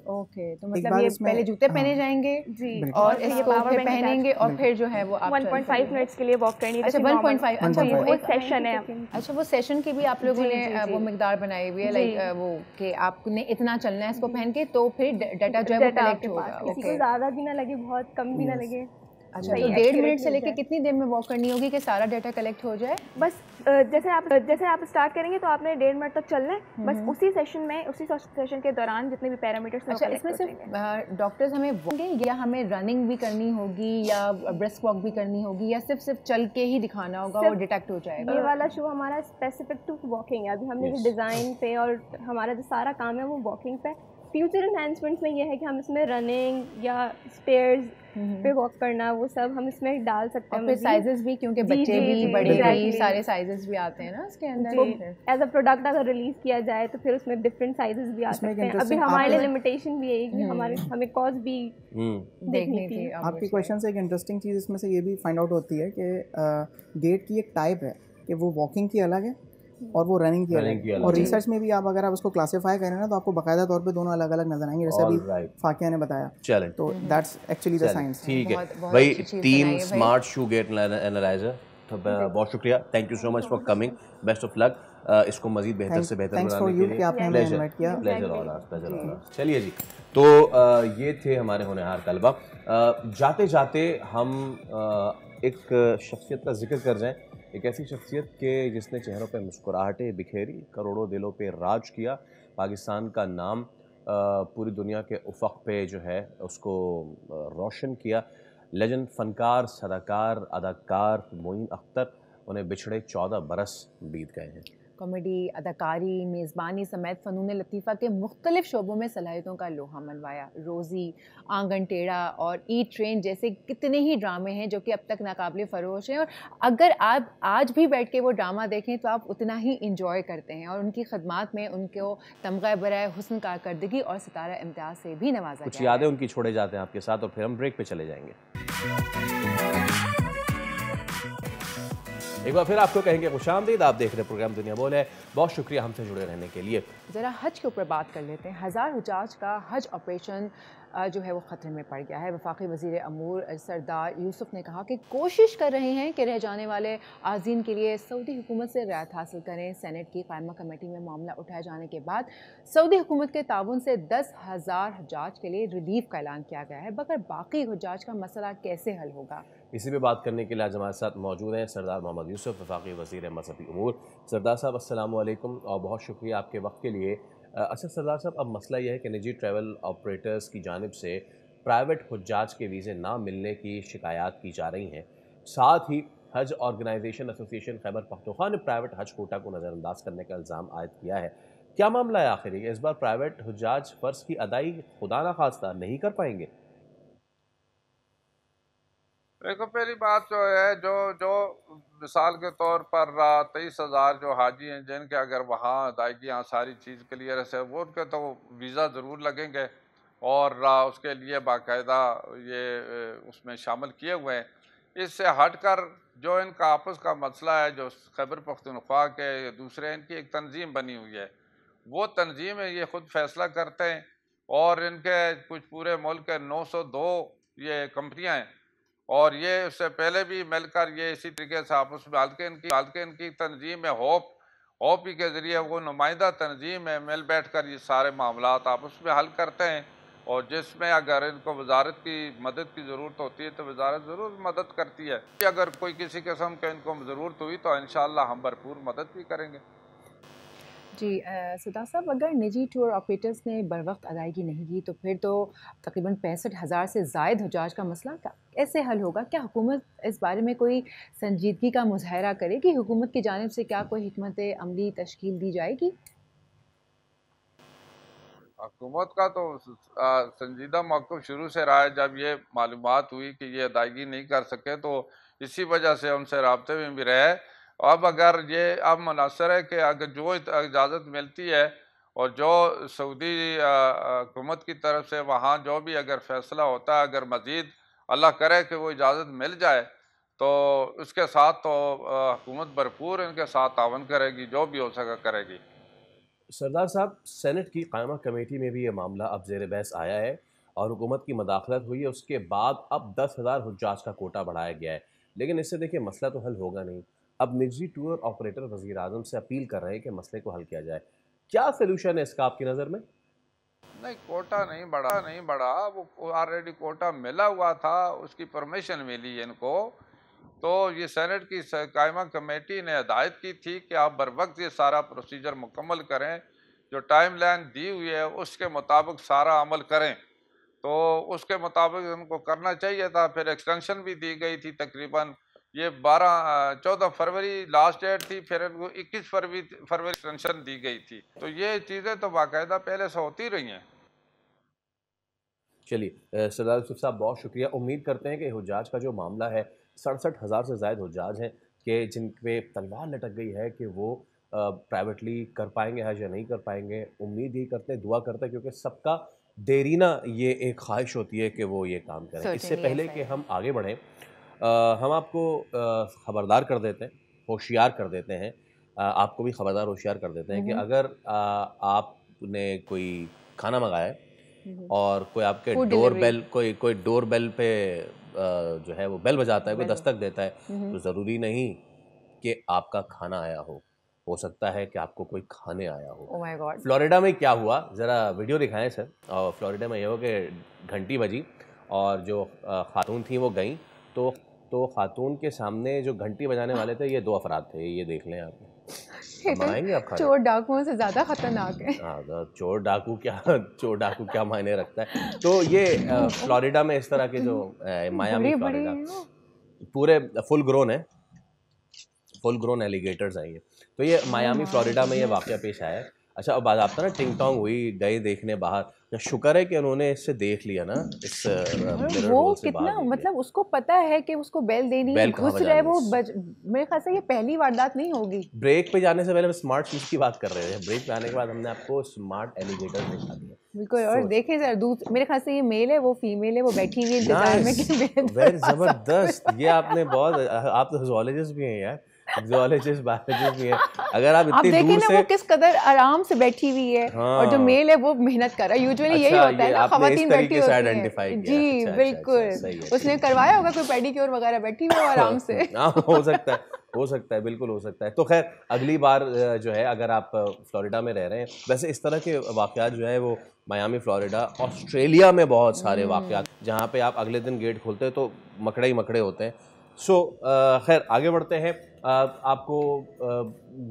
ओके, तो मतलब ये पहले जूते पहने जाएंगे जी, और इसको फिर पहनेंगे और फिर जो है वो आप 1.5 मिनट्स के लिए वॉक करनी है। अच्छा 1.5, अच्छा वो सेशन है। अच्छा वो सेशन की भी आप लोगों ने वो मिकदार बनाई हुई है, लाइक वो कि आपने इतना चलना है इसको पहन के, तो फिर डाटा जो है वो कलेक्ट होगा। किसी को ज़्यादा भी ना लगे, बहुत कम भी ना लगे। अच्छा, तो 1.5 मिनट से लेके कितनी देर में वॉक करनी होगी कि सारा डाटा कलेक्ट हो जाए? बस जैसे आप स्टार्ट करेंगे तो आपने 1.5 मिनट तक चलना है, बस उसी सेशन के दौरान जितने भी पैरामीटर्स। अच्छा, इसमें सिर्फ डॉक्टर्स हमें वॉकिंग या हमें रनिंग भी करनी होगी या ब्रिस्क वॉक भी करनी होगी या सिर्फ चल के ही दिखाना होगा, वो डिटेक्ट हो जाएगा? ये वाला शो हमारा स्पेसिफिक टू वॉकिंग है। अभी हमने जो डिज़ाइन पे और हमारा जो सारा काम है वो वॉकिंग पे। फ्यूचर एनहांसमेंट्स में ये है कि हम इसमें रनिंग या स्टेयर्स पे वॉक करना, वो सब हम इसमें डाल सकते हैं। और फिर साइजेस भी, क्योंकि बच्चे भी बड़े भी सारे साइजेस भी आते हैं ना इसके अंदर। एज अ प्रोडक्ट अगर रिलीज किया जाए तो फिर उसमें डिफरेंट साइजेस भी आ सकते हैं। अभी हमारे लिए लिमिटेशन भी है कि हमें कॉस्ट भी देखनी थी। आपके क्वेश्चन से एक इंटरेस्टिंग चीज़ इसमें से ये भी फाइंड आउट होती है कि गेट की एक टाइप है कि वो वॉकिंग की अलग है और वो रनिंग की अलग है। और रिसर्च में भी आप अगर आप उसको क्लासिफाई करें ना तो आपको बाकायदा तौर पे दोनों अलग अलग नजर आएंगे, जैसे अभी फाकिया ने बताया। चलें, तो दैट्स एक्चुअली द साइंस। ठीक है भाई, team smart shoe gait analyser, बहुत शुक्रिया, thank you so much for coming, best of luck इसको मजीद बेहतर से बेहतर बनाने के लिए। प्लेजर। चलिए जी, तो ये थे हमारे होनहार तलबा। जाते जाते हम एक शख्सियत का जिक्र कर जाएं, एक ऐसी शख्सियत के जिसने चेहरों पे मुस्कुराहटें बिखेरी, करोड़ों दिलों पे राज किया, पाकिस्तान का नाम पूरी दुनिया के उफ़क़ पे जो है उसको रोशन किया। लेजेंड फनकार, सदाकार, अदाकार मोइन अख्तर, उन्हें बिछड़े 14 बरस बीत गए हैं। कॉमेडी, अदाकारी, मेज़बानी समेत फ़नून लतीफ़ा के मुख्तलिफ शोबों में सलाहियतों का लोहा मनवाया। रोज़ी, आंगन टेढ़ा और ईट ट्रेन जैसे कितने ही ड्रामे हैं जो कि अब तक नाकाबिले फ़रोश हैं, और अगर आप आज भी बैठ के वो ड्रामा देखें तो आप उतना ही इंजॉय करते हैं। और उनकी खदमात में उनको तमगा बराए हुस्न कारकर्दगी और सितारा इम्तियाज़ से भी नवाजा गया। कुछ यादें उनकी छोड़े जाते हैं आपके साथ और फिर हम ब्रेक पे चले जाएंगे। एक बार फिर आपको कहेंगे खुशामदीद, आप देख रहे प्रोग्राम दुनिया बोल है, बहुत शुक्रिया हमसे जुड़े रहने के लिए। ज़रा हज के ऊपर बात कर लेते हैं। हज़ार हुजाज का हज ऑपरेशन जो है वो ख़तरे में पड़ गया है। वफाकी वज़ीर अमूर सरदार यूसुफ ने कहा कि कोशिश कर रहे हैं कि रह जाने वाले आज़ीन के लिए सऊदी हुकूमत से रियायत हासिल करें। सेनेट की कायमा कमेटी में मामला उठाए जाने के बाद सऊदी हुकूमत के ताउन से 10,000 हुजाज के लिए रिलीफ का ऐलान किया गया है, मगर बाकी हुजाज का मसला कैसे हल होगा, इसी पे बात करने के लिए आज हमारे साथ मौजूद हैं सरदार मोहम्मद यूसुफ, वफाकी वज़ीर मज़हबी उमूर। सरदार साहब अस्सलाम वालेकुम और बहुत शुक्रिया आपके वक्त के लिए। अच्छा सरदार साहब, अब मसला यह है कि निजी ट्रैवल ऑपरेटर्स की जानिब से प्राइवेट हुज्जाज के वीज़े ना मिलने की शिकायत की जा रही हैं। साथ ही हज ऑर्गेनाइजेशन एसोसिएशन खैबर पख्तूनख्वा ने प्राइवेट हज कोटा को नज़रअंदाज करने का इल्ज़ाम आयद किया है। क्या मामला है आखिर? इस बार प्राइवेट हुज्जाज फ़र्ज की अदायगी खुदा ना खास्ता नहीं कर पाएंगे? देखो, पहली बात जो है, जो मिसाल के तौर पर 23,000 जो हाजी हैं जिनके अगर वहाँ अदायगियाँ सारी चीज़ क्लियर है, वो उनके तो वीज़ा ज़रूर लगेंगे और उसके लिए बाकायदा ये उसमें शामिल किए हुए हैं। इससे हटकर जो इनका आपस का मसला है, जो खैबर पख्तूनख्वा के दूसरे इनकी एक तंजीम बनी हुई है, वो तंजीम ये ख़ुद फैसला करते हैं और इनके कुछ पूरे मुल्क के 902 ये कंपनियाँ हैं और ये उससे पहले भी मिलकर ये इसी तरीके से आपस में बल्कि इनकी तंजीम है होप ही के ज़रिए वो नुमाइंदा तंजीम है, मिल बैठ कर ये सारे मामलात आपस में हल करते हैं। और जिसमें अगर इनको वजारत की मदद की ज़रूरत होती है तो वजारत ज़रूर मदद करती है। अगर कोई किसी किस्म के इनको ज़रूरत हुई तो इंशाअल्लाह हम भरपूर मदद भी करेंगे। जी सरदार साहब, अगर निजी टूर ऑपरेटर्स ने बर वक्त अदायगी नहीं की तो फिर तो तकरीबन 65,000 से ज़ायद हुजाज का मसला कैसे हल होगा? क्या हुकूमत इस बारे में कोई संजीदगी का मुज़ाहरा करेगी? हुकूमत की जानिब से क्या कोई हिकमत अमली तश्कील दी जाएगी? हुकूमत का तो संजीदा मौक़िफ़ शुरू से रहा है। जब ये मालूमात हुई कि ये अदायगी नहीं कर सके तो इसी वजह से उनसे राब्ते में भी रहे। अब अगर ये अब मुनासर है कि अगर जो इजाज़त मिलती है और जो सऊदी हुकूमत की तरफ से वहाँ जो भी अगर फ़ैसला होता है, अगर मज़ीद अल्लाह करे कि वो इजाज़त मिल जाए तो उसके साथ तो हुकूमत भरपूर इनके साथ तावन करेगी, जो भी हो सका करेगी। सरदार साहब, सेनेट की कायमा कमेटी में भी ये मामला अब ज़ेर बहस आया है और हुकूमत की मदाखलत हुई है। उसके बाद अब 10,000 हुज्जाज का कोटा बढ़ाया गया है, लेकिन इससे देखिए मसला तो हल होगा नहीं। अब निजी टूर ऑपरेटर वज़ीर आज़म से अपील कर रहे हैं कि मसले को हल किया जाए। क्या सोल्यूशन है इसका आपकी नज़र में? नहीं, कोटा नहीं बढ़ा, वो ऑलरेडी कोटा मिला हुआ था, उसकी परमिशन मिली इनको। तो ये सेनेट की कायमा कमेटी ने हिदायत की थी कि आप बर वक्त ये सारा प्रोसीजर मुकम्मल करें, जो टाइम लाइन दी हुई है उसके मुताबिक सारा अमल करें। तो उसके मुताबिक उनको करना चाहिए था। फिर एक्सटेंशन भी दी गई थी, तकरीबन ये 14 फरवरी लास्ट डेट थी, फिर इनको 21 फरवरी एक्सटेंशन दी गई थी। तो ये चीज़ें तो बाकायदा पहले से होती रही हैं। चलिए सरदार यूसुफ साहब, बहुत शुक्रिया। उम्मीद करते हैं कि हुज्जाज का जो मामला है, 67,000 से ज़ायद हुज्जाज हैं कि जिन पे तलवार लटक गई है कि वो प्राइवेटली कर पाएंगे हज या नहीं कर पाएंगे। उम्मीद यही करते हैं, दुआ करते हैं, क्योंकि सबका देरीना ये एक ख्वाहिश होती है कि वो ये काम करें। इससे पहले कि हम आगे बढ़ें, हम आपको ख़बरदार कर देते हैं, होशियार कर देते हैं, आपको भी ख़बरदार होशियार कर देते हैं कि अगर आपने कोई खाना मंगाया है और कोई आपके कोई डोर बेल पे जो है वो बेल बजाता है, कोई दस्तक देता है, तो ज़रूरी नहीं कि आपका खाना आया हो सकता है कि आपको कोई खाने आया हो। Oh my God. फ्लोरिडा में क्या हुआ, ज़रा वीडियो दिखाएं सर। और फ्लोरिडा में ये हो कि घंटी बजी और जो खातून थी वो गई, तो खातून के सामने जो घंटी बजाने वाले थे ये 2 अफराद थे। ये देख लें आप। चोर डाकुओं से ज़्यादा खतरनाक है। चोर डाकू क्या मायने रखता है। तो ये फ्लोरिडा में इस तरह के जो मायामी फ्लोरिडा पूरे फुल ग्रोन एलिगेटर्स हैं ये। तो ये मायामी फ्लोरिडा में ये वाक़या पेश आया है। अच्छा, अब बात आपका ना टिंग टोंग हुई, गए देखने बाहर। शुक्र है कि उन्होंने इससे देख लिया ना, इस वो कितना मतलब उसको पता है कि उसको बेल देनी है, घुस रहा है वो। मेरे ख्याल से ये पहली वारदात नहीं होगी। ब्रेक पे जाने से पहले हम स्मार्ट चीज़ की बात कर रहे थे, ब्रेक पे आने के बाद हमने आपको स्मार्ट एलिगेटर दिखा दिया। बिल्कुल। और देखें सर, मेरे ख्याल से ये मेल है, वो फीमेल है, वो बैठी हुई है इंतजार में कि वेरी ज़बरदस्त। ये आपने बहुत, आप तो ज़ूलॉजिस्ट भी हैं यार, ज़ूलॉजिस्ट बायोलॉजिस्ट भी है। अगर आप इतनी दूर से, वो किस कदर आराम से बैठी हुई है। हाँ। और जो मेल है वो मेहनत कर रहा है। यूजुअली यही होता है ना, खवातीन बैठी होती हैं। जी बिल्कुल। उसने करवाया होगा कोई पेडिक्योर वगैरह, बैठी हुई आराम से। हो सकता है, बिल्कुल हो सकता है। तो खैर अगली बार जो है, अगर आप फ्लोरिडा में रह रहे हैं, वैसे इस तरह के वाक़यात जो है वो मायामी फ्लोरिडा, ऑस्ट्रेलिया में बहुत सारे वाक़यात, जहाँ पे आप अगले दिन गेट खोलते हैं तो मकड़े ही मकड़े होते हैं। खैर आगे बढ़ते हैं। आपको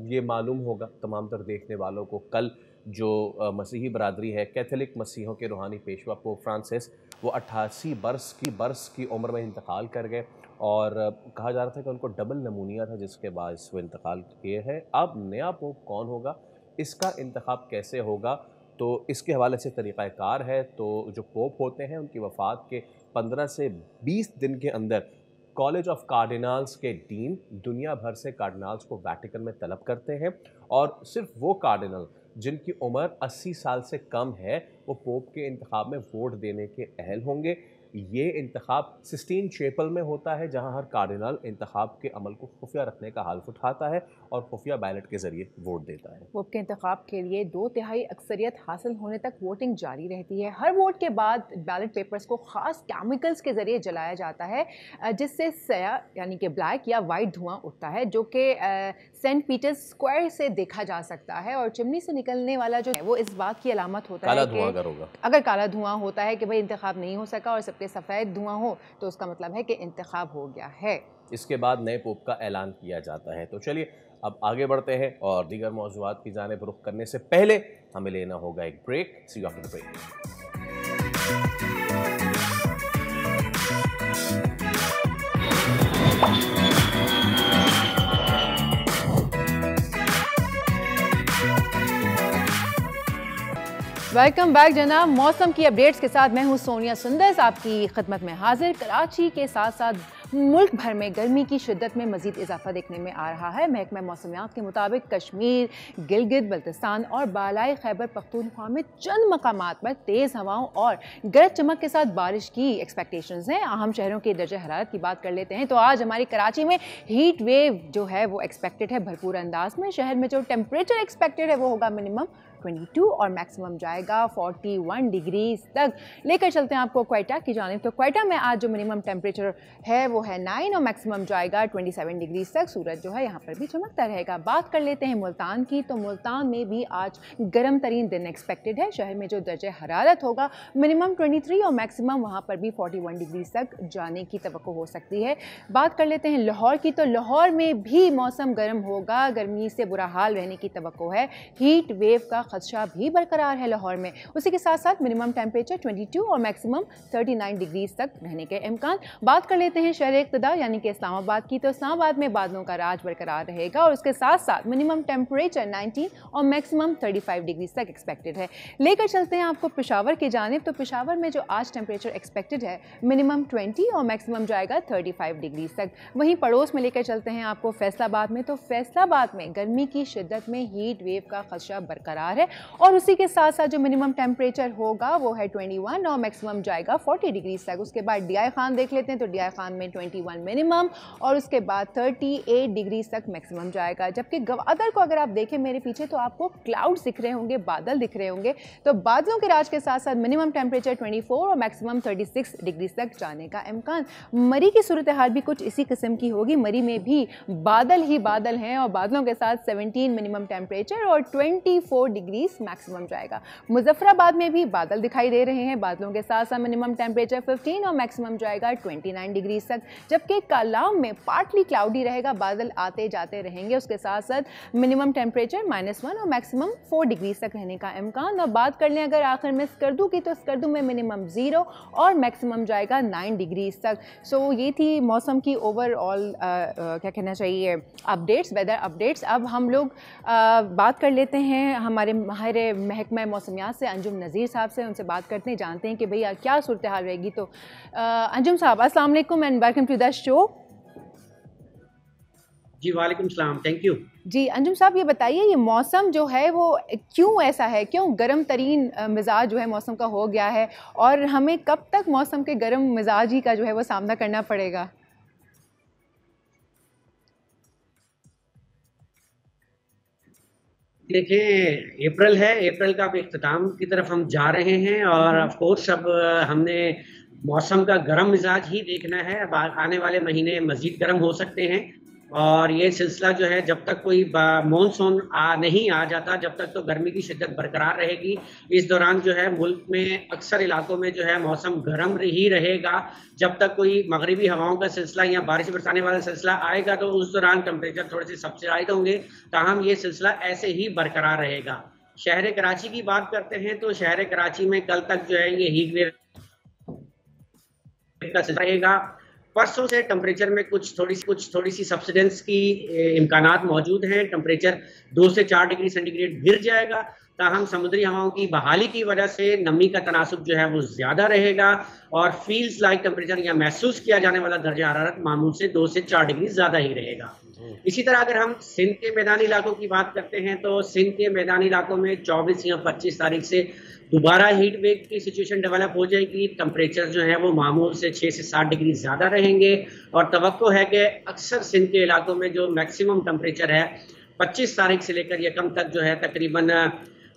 ये मालूम होगा तमाम तर देखने वालों को, कल जो मसीही बरादरी है, कैथोलिक मसीहों के रूहानी पेशवा पोप फ्रांसिस, वो 88 बरस की उम्र में इंतकाल कर गए। और कहा जा रहा था कि उनको डबल नमूनिया था, जिसके बाद वो इंतकाल किए हैं। अब नया पोप कौन होगा, इसका इंतखाब कैसे होगा, तो इसके हवाले से तरीक़ाकार है। तो जो पोप होते हैं, उनकी वफ़ात के 15 से 20 दिन के अंदर कॉलेज ऑफ कार्डिनल्स के डीन दुनिया भर से कार्डिनल्स को वेटिकन में तलब करते हैं, और सिर्फ वो कार्डिनल जिनकी उम्र 80 साल से कम है, वो पोप के इंतखाब में वोट देने के अहल होंगे। ये इंतखाब सिस्टीन चैपल में होता है, जहां हर कार्डिनल इंतखाब के अमल को खुफिया रखने का हल्फ उठाता है और खुफिया बैलेट के जरिए वोट देता है। पोप के इंतखाब के लिए 2/3 अक्सरियत हासिल होने तक वोटिंग जारी रहती है। हर वोट के बाद बैलेट पेपर्स को ख़ास केमिकल्स के जरिए जलाया जाता है, जिससे सया यानी कि ब्लैक या वाइट धुआं उठता है, जो कि सेंट पीटर्स स्क्वायर से देखा जा सकता है। और चिमनी से निकलने वाला जो है वो इस बात की अलामत होता है कि अगर काला धुआं होता है कि भाई इंतखाब नहीं हो सका, और सबके सफ़ेद धुआं हो तो उसका मतलब है कि इंतखाब हो गया है। इसके बाद नए पोप का ऐलान किया जाता है। तो चलिए अब आगे बढ़ते हैं और दीगर मौज़ूआत की जानिब रुख करने से पहले हमें लेना होगा एक break. See you after the break. Welcome back जनाब। मौसम की अपडेट्स के साथ मैं हूं सोनिया सुंदर, आपकी खिदमत में हाजिर। कराची के साथ साथ मुल्क भर में गर्मी की शिद्दत में मजीद इजाफा देखने में आ रहा है। महकमा मौसमियात के मुताबिक कश्मीर, गिलगित बल्तिस्तान और बालाई खैबर पख्तूनख्वा में चंद मकामात पर तेज़ हवाओं और गरज चमक के साथ बारिश की एक्सपेक्टेशंस हैं। अहम शहरों के दर्जे हरारत की बात कर लेते हैं तो आज हमारी कराची में हीट वेव जो है वो एक्सपेक्टेड है भरपूर अंदाज में। शहर में जो टेम्परेचर एक्सपेक्टेड है वो होगा मिनिमम 22 और मैक्सिमम जाएगा 41 डिग्रीज तक। लेकर चलते हैं आपको क्वेटा की जानिब। तो क्वेटा में आज जो मिनिमम टेम्परेचर है वो है 9 और मैक्सिमम जाएगा 27 डिग्रीज तक। सूरज जो है यहाँ पर भी चमकता रहेगा। बात कर लेते हैं मुल्तान की। तो मुल्तान में भी आज गर्म तरीन दिन एक्सपेक्टेड है। शहर में जो दर्जे हरारत होगा मिनिमम 23 और मैक्सिमम वहाँ पर भी 41 डिग्रीज तक जाने की तवक्को हो सकती है। बात कर लेते हैं लाहौर की। तो लाहौर में भी मौसम गर्म होगा, गर्मी से बुरा हाल रहने की तवक्को है। हीट वेव का खदशा भी बरकरार है लाहौर में। उसी के साथ साथ मिनिमम टेम्परेचर 22 और मैक्सिमम 39 डिग्रीज तक रहने के इम्कान। बात कर लेते हैं शहर इक़्तिदा यानी कि इस्लामाबाद की। तो इस्लामाबाद में बादलों का राज बरकरार रहेगा और उसके साथ साथ मिनिमम टेम्परेचर 19 और मैक्सिमम 35 डिग्रीज तक एक्सपेक्टेड है। लेकर चलते हैं आपको पेशावर की जानिब। तो पेशावर में जो आज टेम्परेचर एक्सपेक्टेड है मिनिमम 20 और मैक्सिमम जाएगा 35 डिग्रीज तक। वहीं पड़ोस में लेकर चलते हैं आपको फैसलाबाद में। तो फैसलाबाद में गर्मी की शिद्दत में हीट वेव का खदशा बरकरार है और उसी के साथ साथ जो मिनिमम टेम्परेचर होगा वो है 21 और मैक्सिमम जाएगा 40 डिग्रीज तक। उसके बाद डीआई खान देख लेते हैं। तो डीआई खान में 21 मिनिमम और उसके बाद 38 डिग्रीज तक मैक्सिमम जाएगा। जबकि गवादर को अगर आप देखें मेरे पीछे तो आपको क्लाउड्स दिख रहे होंगे, बादल दिख रहे होंगे। तो बादलों के राज के साथ साथ मिनिमम टेम्परेचर 24 और मैक्सिमम 36 डिग्रीज तक जाने का इम्कान। मरी की सूरत हाल भी कुछ इसी किस्म की होगी। मरी में भी बादल ही बादल हैं और बादलों के साथ 17 मिनिमम टेम्परेचर और 24 डिग्रीज मैक्सिमम जाएगा। मुजफ्फराबाद में भी बादल दिखाई दे रहे हैं, बादलों के साथ साथ मिनिमम टेम्परेचर 15 और मैक्सिमम जाएगा 29 डिग्रीज तक। जबकि कालाम में पार्टली क्लाउडी रहेगा, बादल आते जाते रहेंगे। उसके साथ साथ मिनिमम टेम्परेचर -1 और मैक्सिमम 4 डिग्रीज तक रहने का इम्कान। और बात कर लें अगर आखिर में स्कर्दू की तो स्कर्दू में मिनिमम 0 और मैक्सिमम जाएगा 9 डिग्रीज तक। सो ये थी मौसम की ओवरऑल क्या कहना चाहिए अपडेट्स, वेदर अपडेट्स। अब हम लोग बात कर लेते हैं हमारे माहिर महकमा मौसमियात से अंजुम नज़ीर साहब से। उनसे बात करते हैं, जानते हैं कि भैया क्या सूरत हाल रहेगी। तो अंजुम साहब अस्सलाम वालेकुम and welcome to the show. जी वालेकुम सलाम, थैंक यू। जी अंजुम साहब ये बताइए ये मौसम जो है वो क्यों ऐसा है, क्यों गर्म तरीन मिजाज जो है मौसम का हो गया है और हमें कब तक मौसम के गर्म मिजाजी का जो है वो सामना करना पड़ेगा? देखें अप्रैल है, अप्रैल का अब इख्तिताम की तरफ हम जा रहे हैं और ऑफ कोर्स अब हमने मौसम का गर्म मिजाज ही देखना है। अब आने वाले महीने मज़ीद गर्म हो सकते हैं और ये सिलसिला जो है जब तक कोई मानसून नहीं आ जाता जब तक तो गर्मी की शिद्दत बरकरार रहेगी। इस दौरान जो है मुल्क में अक्सर इलाकों में जो है मौसम गर्म ही रहेगा जब तक कोई मगरिबी हवाओं का सिलसिला या बारिश बरसाने वाला सिलसिला आएगा। तो उस दौरान टेम्परेचर थोड़े से सब्सिडाइज होंगे, ताहम ये सिलसिला ऐसे ही बरकरार रहेगा। शहर कराची की बात करते हैं तो शहर कराची में कल तक जो है ये हीट वेव का सिलसिला रहेगा। परसों से टेम्परेचर में कुछ थोड़ी सी सब्सिडेंस की इम्कानात मौजूद हैं। टेम्परेचर 2 से 4 डिग्री सेंटीग्रेड गिर जाएगा, ताहम समुद्री हवाओं की बहाली की वजह से नमी का तनासुब जो है वो ज़्यादा रहेगा और फील्स लाइक टेम्परेचर या महसूस किया जाने वाला दर्जा हरारत मामूल से 2 से 4 डिग्री ज़्यादा ही रहेगा। इसी तरह अगर हम सिंध के मैदानी इलाकों की बात करते हैं तो सिंध के मैदानी इलाकों में 24 या 25 तारीख से दोबारा हीट वेव की सिचुएशन डेवलप हो जाएगी। टेम्परेचर जो है वो मामूल से 6 से 7 डिग्री ज़्यादा रहेंगे और तवक्को है कि अक्सर सिंध के इलाकों में जो मैक्सिमम टेम्परेचर है 25 तारीख से लेकर यकम तक जो है तकरीबन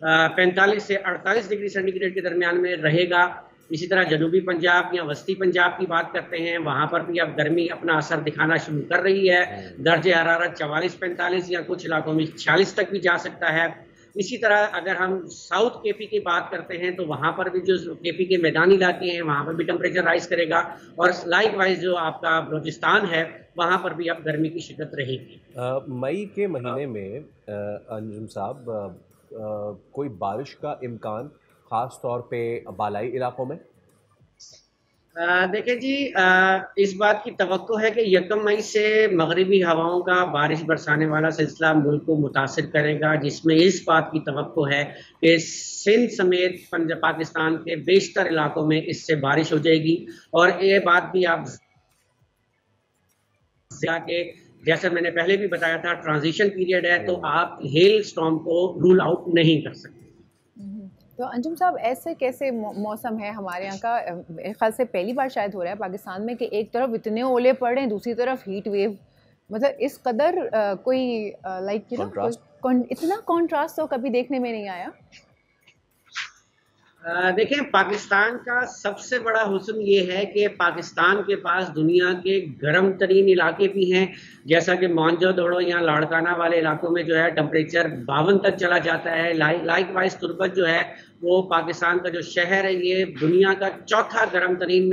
45 से 48 डिग्री सेंटीग्रेड के दरमियान में रहेगा। इसी तरह जनूबी पंजाब या वस्ती पंजाब की बात करते हैं, वहाँ पर भी अब गर्मी अपना असर दिखाना शुरू कर रही है। दर्जे हरारत 44-45 या कुछ इलाकों में 46 तक भी जा सकता है। इसी तरह अगर हम साउथ केपी की बात करते हैं तो वहाँ पर भी जो केपी के मैदानी इलाके हैं वहाँ पर भी टेम्परेचर राइज करेगा और लाइक वाइज जो आपका बलूचिस्तान है वहाँ पर भी अब गर्मी की शिद्दत रहेगी। मई के महीने में अंजुम साहब कोई बारिश का इम्कान ख़ास तौर पे बालाई इलाकों में? देखें जी, इस बात की तवक्को है कि 1 मई से मगरिबी हवाओं का बारिश बरसाने वाला सिलसिला मुल्क को मुतासिर करेगा, जिसमें इस बात की तवक्को है कि सिंध समेत पाकिस्तान के बेशतर इलाकों में इससे बारिश हो जाएगी। और ये बात भी आप के, जैसा मैंने पहले भी बताया था, ट्रांजिशन पीरियड है, तो आप हेल स्टॉर्म को रूल आउट नहीं कर सकते। तो अंजुम साहब, ऐसे कैसे मौसम है हमारे यहाँ का? मेरे ख्याल से पहली बार शायद हो रहा है पाकिस्तान में कि एक तरफ इतने ओले पड़ रहे हैं, दूसरी तरफ हीट वेव, मतलब इस कदर कोई लाइक यू नो इतना कॉन्ट्रास्ट तो कभी देखने में नहीं आया। देखिए, पाकिस्तान का सबसे बड़ा हुस्न ये है कि पाकिस्तान के पास दुनिया के गर्म तरीन इलाके भी हैं, जैसा कि मोहनजोदड़ो या लाड़काना वाले इलाकों में जो है टेम्परेचर 52 तक चला जाता है। लाइक वाइज तुर्बत जो है वो पाकिस्तान का जो शहर है ये दुनिया का चौथा गर्म तरीन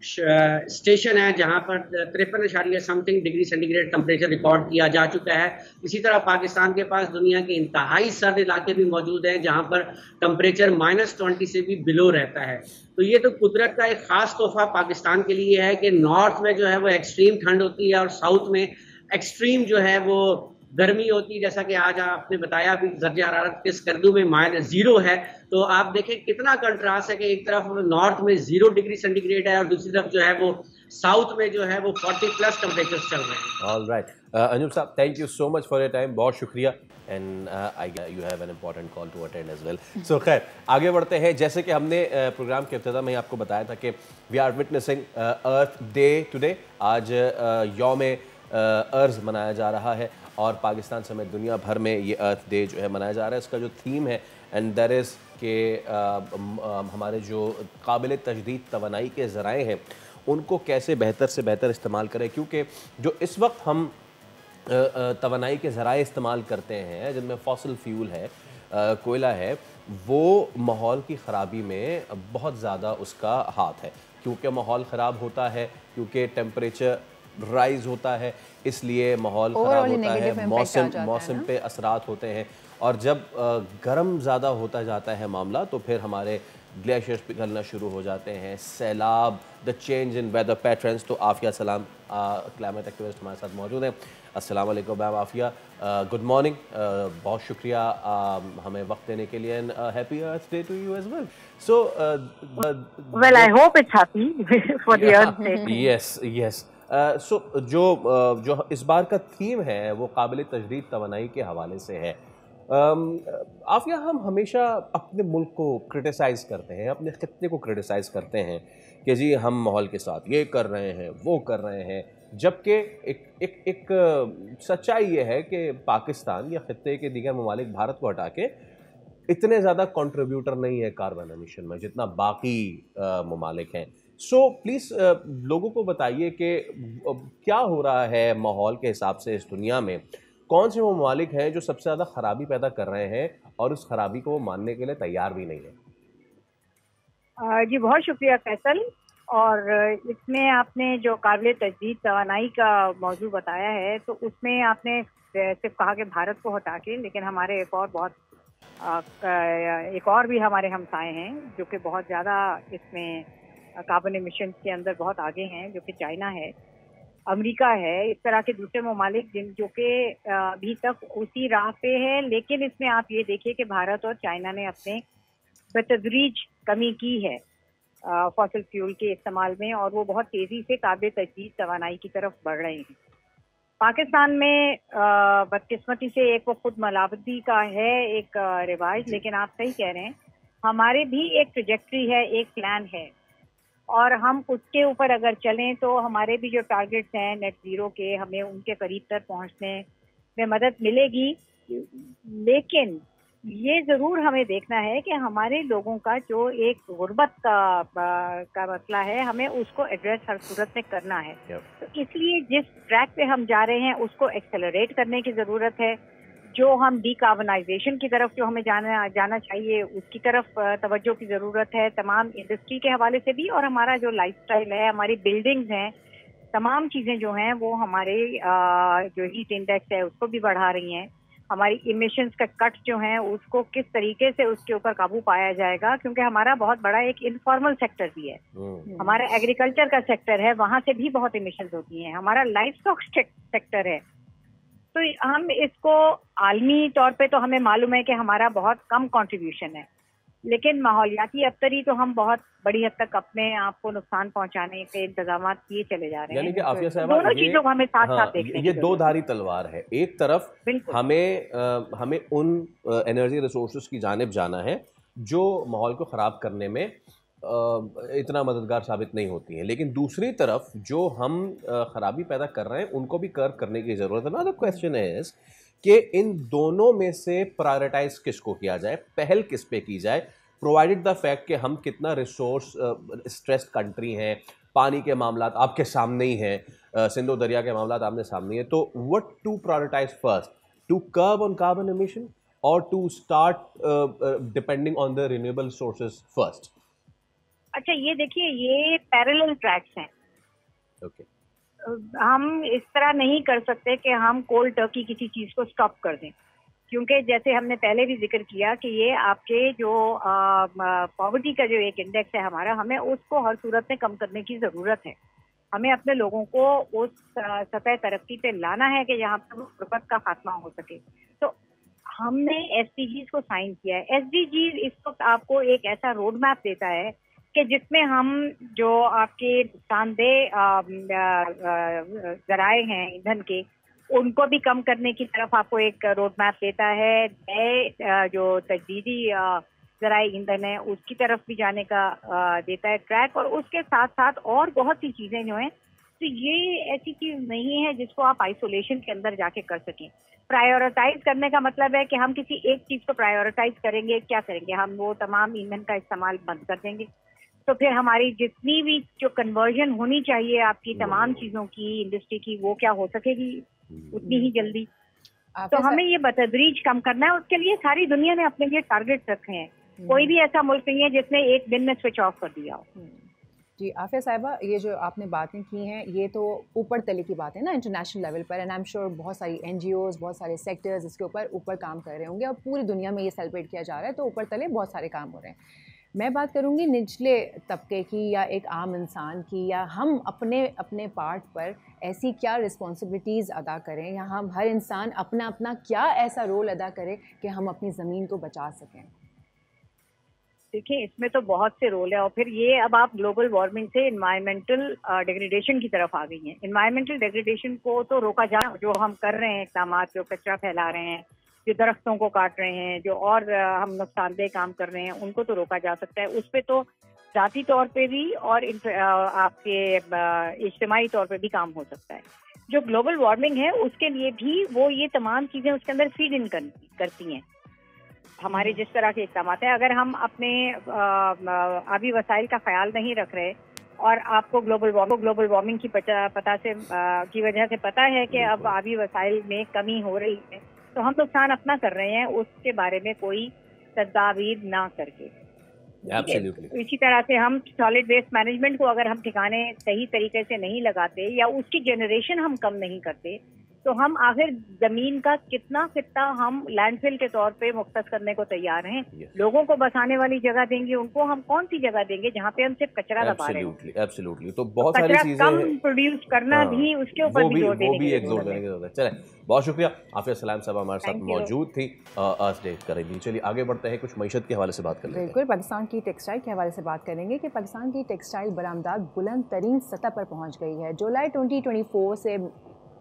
स्टेशन है, जहां पर 53.समथिंग डिग्री सेंटीग्रेड टेम्परेचर रिकॉर्ड किया जा चुका है। इसी तरह पाकिस्तान के पास दुनिया के इंतहाई सर्द इलाके भी मौजूद हैं, जहां पर टेम्परेचर -20 से भी बिलो रहता है। तो ये तो कुदरत का एक खास तोहफा पाकिस्तान के लिए है कि नॉर्थ में जो है वो एक्सट्रीम ठंड होती है और साउथ में एक्सट्रीम जो है वो गर्मी होती है। जैसा कि आज आपने बताया अभी दर्जा हरारत के स्कर्दू में -0 है, तो आप देखें कितना कंट्रास्ट है कि एक तरफ नॉर्थ में 0 डिग्री सेंटीग्रेड है और दूसरी तरफ जो है वो साउथ में जो है वो 40+ टेम्परेचर चल रहे हैं। All right, Anjum sahab, thank you so much for your time, बहुत शुक्रिया, and I you have an important call to attend as well. So खैर, आगे बढ़ते हैं। जैसे कि हमने प्रोग्राम के इब्तिदा में आपको बताया था कि we are witnessing Earth Day today. आज यौम अर्ज़ मनाया जा रहा है और पाकिस्तान समेत दुनिया भर में ये अर्थ डे जो है मनाया जा रहा है। इसका जो थीम है एंड दैट इज़ के हमारे जो काबिल तजदीद तवानाई के ज़राए हैं उनको कैसे बेहतर से बेहतर इस्तेमाल करें, क्योंकि जो इस वक्त हम तवानाई के ज़राए इस्तेमाल करते हैं जिनमें फॉसिल फ्यूल है, कोयला है, वो माहौल की ख़राबी में बहुत ज़्यादा उसका हाथ है। क्योंकि माहौल ख़राब होता है, क्योंकि टेम्परेचर राइज होता है, इसलिए माहौल ख़राब होता है, मौसम पे असरात होते हैं, और जब गर्म ज़्यादा होता जाता है मामला तो फिर हमारे ग्लेशियर्स पिघलना शुरू हो जाते हैं, सैलाब, the change in weather patterns. तो आफिया सलाम, क्लाइमेट एक्टिविस्ट हमारे साथ मौजूद हैं। अस्सलाम वालेकुम मैम आफिया, गुड मॉर्निंग, बहुत शुक्रिया हमें वक्त देने के लिए, and happy earth day to you as well. So well, I hope it's happy for the earth day. Yes yes. So जो इस बार का थीम है वो काबिल तजदीद तवानाई के हवाले से है। आफिया, हम हमेशा अपने मुल्क को क्रिटिसाइज़ करते हैं, अपने खित्ते को क्रिटिसाइज़ करते हैं कि जी हम माहौल के साथ ये कर रहे हैं, वो कर रहे हैं, जबकि एक सच्चाई ये है कि पाकिस्तान या खित्ते के दीगर ममालिक भारत को हटा के इतने ज़्यादा कंट्रीब्यूटर नहीं है कार्बन एमिशन में जितना बाकी ममालिक हैं। सो प्लीज़ लोगों को बताइए कि क्या हो रहा है माहौल के हिसाब से इस दुनिया में, कौन से वो ममालिक हैं जो सबसे ज़्यादा ख़राबी पैदा कर रहे हैं और उस खराबी को वो मानने के लिए तैयार भी नहीं है। जी बहुत शुक्रिया फैसल, और इसमें आपने जो काबिल तजदीद तवानाई का मौजू बताया है तो उसमें आपने सिर्फ कहा कि भारत को हटा के, लेकिन हमारे एक और भी हमारे हमसाए हैं जो कि बहुत ज़्यादा इसमें कार्बन एमिशन के अंदर बहुत आगे हैं, जो कि चाइना है, अमेरिका है, इस तरह के दूसरे ममालिक जो कि अभी तक उसी राह पे है। लेकिन इसमें आप ये देखिए कि भारत और चाइना ने अपने बतदरीज कमी की है फॉसिल फ्यूल के इस्तेमाल में, और वो बहुत तेज़ी से काबिल तजदीद तवानाई की तरफ बढ़ रहे हैं। पाकिस्तान में बदकिस्मती से एक वो खुद मलावती का है एक रिवाज, लेकिन आप सही कह रहे हैं, हमारे भी एक ट्रजेक्ट्री है, एक प्लान है, और हम उसके ऊपर अगर चलें तो हमारे भी जो टारगेट्स हैं नेट ज़ीरो के, हमें उनके करीब तक पहुंचने में मदद मिलेगी। लेकिन ये ज़रूर हमें देखना है कि हमारे लोगों का जो एक गुर्बत का मसला है, हमें उसको एड्रेस हर सूरत में करना है। तो इसलिए जिस ट्रैक पे हम जा रहे हैं उसको एक्सेलरेट करने की ज़रूरत है। जो हम डीकार्बनाइजेशन की तरफ जो हमें जाना चाहिए उसकी तरफ तवज्जो की ज़रूरत है, तमाम इंडस्ट्री के हवाले से भी, और हमारा जो लाइफस्टाइल है, हमारी बिल्डिंग्स हैं, तमाम चीज़ें जो हैं वो हमारे जो हीट इंडेक्स है उसको भी बढ़ा रही हैं। हमारी इमिशंस का कट जो हैं उसको किस तरीके से उसके ऊपर काबू पाया जाएगा, क्योंकि हमारा बहुत बड़ा एक इनफॉर्मल सेक्टर भी है, हमारा एग्रीकल्चर का सेक्टर है, वहाँ से भी बहुत इमिशंस होती हैं, हमारा लाइफ स्टॉक सेक्टर है। तो हम इसको आलमी तौर पे तो हमें मालूम है कि हमारा बहुत कम कंट्रीब्यूशन है, लेकिन माहौलियाती अबतरी तो हम बहुत बड़ी हद तक अपने आप को नुकसान पहुंचाने के इंतजाम किए चले जा रहे हैं। यानी कि आफिया साहबा, दोनों चीजों को हमें साथ हाँ, साथ देखने ये दो धारी तलवार है। एक तरफ हमें उन एनर्जी रिसोर्सेज की जानिब जाना है जो माहौल को ख़राब करने में इतना मददगार साबित नहीं होती हैं, लेकिन दूसरी तरफ जो हम खराबी पैदा कर रहे हैं उनको भी कर्व करने की ज़रूरत है ना। द क्वेश्चन इज कि इन दोनों में से प्रायोरिटाइज किसको किया जाए, पहल किस पे की जाए, प्रोवाइडेड द फैक्ट कि हम कितना रिसोर्स स्ट्रेस्ड कंट्री हैं, पानी के मामला आपके सामने ही हैं, सिंधु दरिया के मामला आमने सामने ही है। तो what to prioritize first, to curb on carbon emission और to start depending on the renewable sources first? अच्छा, ये देखिए, ये पैरेलल ट्रैक्स हैं। ओके, हम इस तरह नहीं कर सकते कि हम कोल्ड टर्की किसी चीज को स्टॉप कर दें, क्योंकि जैसे हमने पहले भी जिक्र किया कि ये आपके जो पॉवर्टी का जो एक इंडेक्स है हमारा, हमें उसको हर सूरत में कम करने की जरूरत है। हमें अपने लोगों को उस सतह तरक्की पे लाना है कि जहाँ पर गुर्बत का खात्मा हो सके। तो हमने SDGs को साइन किया है। SDGs इस वक्त आपको एक ऐसा रोड मैप देता है कि जिसमें हम जो आपके नुकसानदेह जराए हैं ईंधन के, उनको भी कम करने की तरफ आपको एक रोड मैप देता है। नए जो तजदीदी जराए ईंधन है उसकी तरफ भी जाने का देता है ट्रैक, और उसके साथ साथ और बहुत सी चीजें जो हैं। तो ये ऐसी चीज नहीं है जिसको आप आइसोलेशन के अंदर जाके कर सकें। प्रायोरिटाइज करने का मतलब है कि हम किसी एक चीज को प्रायोरिटाइज करेंगे, क्या करेंगे हम, वो तमाम ईंधन का इस्तेमाल बंद कर देंगे। तो फिर हमारी जितनी भी जो कन्वर्जन होनी चाहिए आपकी तमाम चीजों की, इंडस्ट्री की, वो क्या हो सकेगी उतनी ही जल्दी। तो हमें ये बतदरीज कम करना है। उसके लिए सारी दुनिया ने अपने लिए टारगेट रखे हैं। कोई भी ऐसा मुल्क नहीं है जिसने एक दिन में स्विच ऑफ कर दिया हो। जी आफिया साहिबा, ये जो आपने बातें की हैं ये तो ऊपर तले की बात है ना, इंटरनेशनल लेवल पर, एंड आई एम श्योर बहुत सारी NGOs, बहुत सारे सेक्टर्स इसके ऊपर काम कर रहे होंगे और पूरी दुनिया में ये सेलिब्रेट किया जा रहा है, तो ऊपर तले बहुत सारे काम हो रहे हैं। मैं बात करूंगी निचले तबके की या एक आम इंसान की, या हम अपने अपने पार्ट पर ऐसी क्या रिस्पॉन्सिबिलिटीज़ अदा करें, या हम हर इंसान अपना अपना क्या ऐसा रोल अदा करे कि हम अपनी ज़मीन को बचा सकें। देखिए, इसमें तो बहुत से रोल है, और फिर ये अब आप ग्लोबल वार्मिंग से इन्वायरमेंटल डिग्रेडेशन की तरफ आ गई हैं। इन्वायरमेंटल डिग्रेडेशन को तो रोका जा, जो हम कर रहे हैं इक़दाम, जो कचरा फैला रहे हैं, जो दरख्तों को काट रहे हैं, जो और हम नुकसानदेह काम कर रहे हैं, उनको तो रोका जा सकता है। उस पर तो ज़ाती तौर पे भी और आपके इज्तिमाई तौर पे भी काम हो सकता है। जो ग्लोबल वार्मिंग है उसके लिए भी वो ये तमाम चीज़ें उसके अंदर फीड इन करती हैं। हमारे जिस तरह के इक़दाम हैं, अगर हम अपने आबी वसाइल का ख्याल नहीं रख रहे और आपको ग्लोबल वार्मिंग की की वजह से पता है कि अब आबी वसाइल में कमी हो रही है, तो हम नुकसान अपना कर रहे हैं उसके बारे में कोई तदाबीर ना करके। इसी तरह से हम सॉलिड वेस्ट मैनेजमेंट को अगर हम ठिकाने सही तरीके से नहीं लगाते या उसकी जनरेशन हम कम नहीं करते, तो हम आखिर जमीन का कितना खित्ता हम लैंडफिल के तौर पे मुख्तस करने को तैयार हैं। लोगों को बसाने वाली जगह देंगे, उनको हम कौन सी जगह देंगे जहाँ पे हम सिर्फ कचरा दबा रहे हैं। एब्सोल्युटली। तो बहुत सारी चीजें कम प्रोड्यूस करना भी उसके ऊपर भी जोर देने की जरूरत है। चले, बहुत शुक्रिया। आफिया सलाम साहब हमारे साथ मौजूद थी, आज डेट करेंगी। चलिए आगे बढ़ते हैं, कुछ मईशत के हवाले से बात कर लेते हैं। बिल्कुल, पाकिस्तान की टेक्सटाइल के हवाले से बात करेंगे कि पाकिस्तान की टेक्सटाइल बरामदात बुलंद तरीन सतह पर पहुँच गई है। जुलाई 2024 से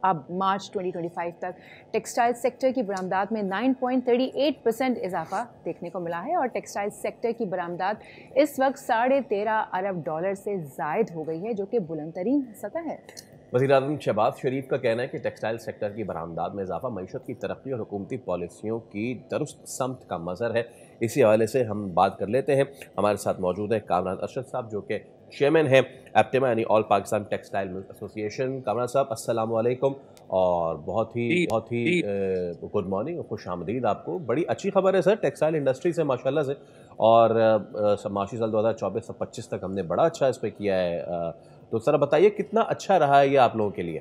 अब मार्च 2025 तक टेक्सटाइल सेक्टर की बरामदात में 9.38% इजाफा देखने को मिला है और टेक्सटाइल सेक्टर की बरामदात इस वक्त $13.5 अरब से ज़ायद हो गई है, जो कि बुलंद तरीन सतह है। वज़ीर-ए-आज़म शहबाज शरीफ का कहना है कि टेक्सटाइल सेक्टर की बरामदात में इजाफा मईशत की तरक्की और हुकूमती पॉलिसियों की दुरुस्त समत का मज़हर है। इसी हवाले से हम बात कर लेते हैं। हमारे साथ मौजूद है कामरान अरशद साहब, जो कि चेयरमैन है एप्टेमा यानी all Pakistan textile mills association. Kamran साहब अस्सलाम वालेकुम और बहुत ही गुड मॉर्निंग और खुश आमदीद आपको। बड़ी अच्छी खबर है सर टेक्सटाइल इंडस्ट्री से माशाल्लाह से, और माशी साल 2024 से 25 तक हमने बड़ा अच्छा इस पर किया है। तो सर बताइए कितना अच्छा रहा है ये आप लोगों के लिए?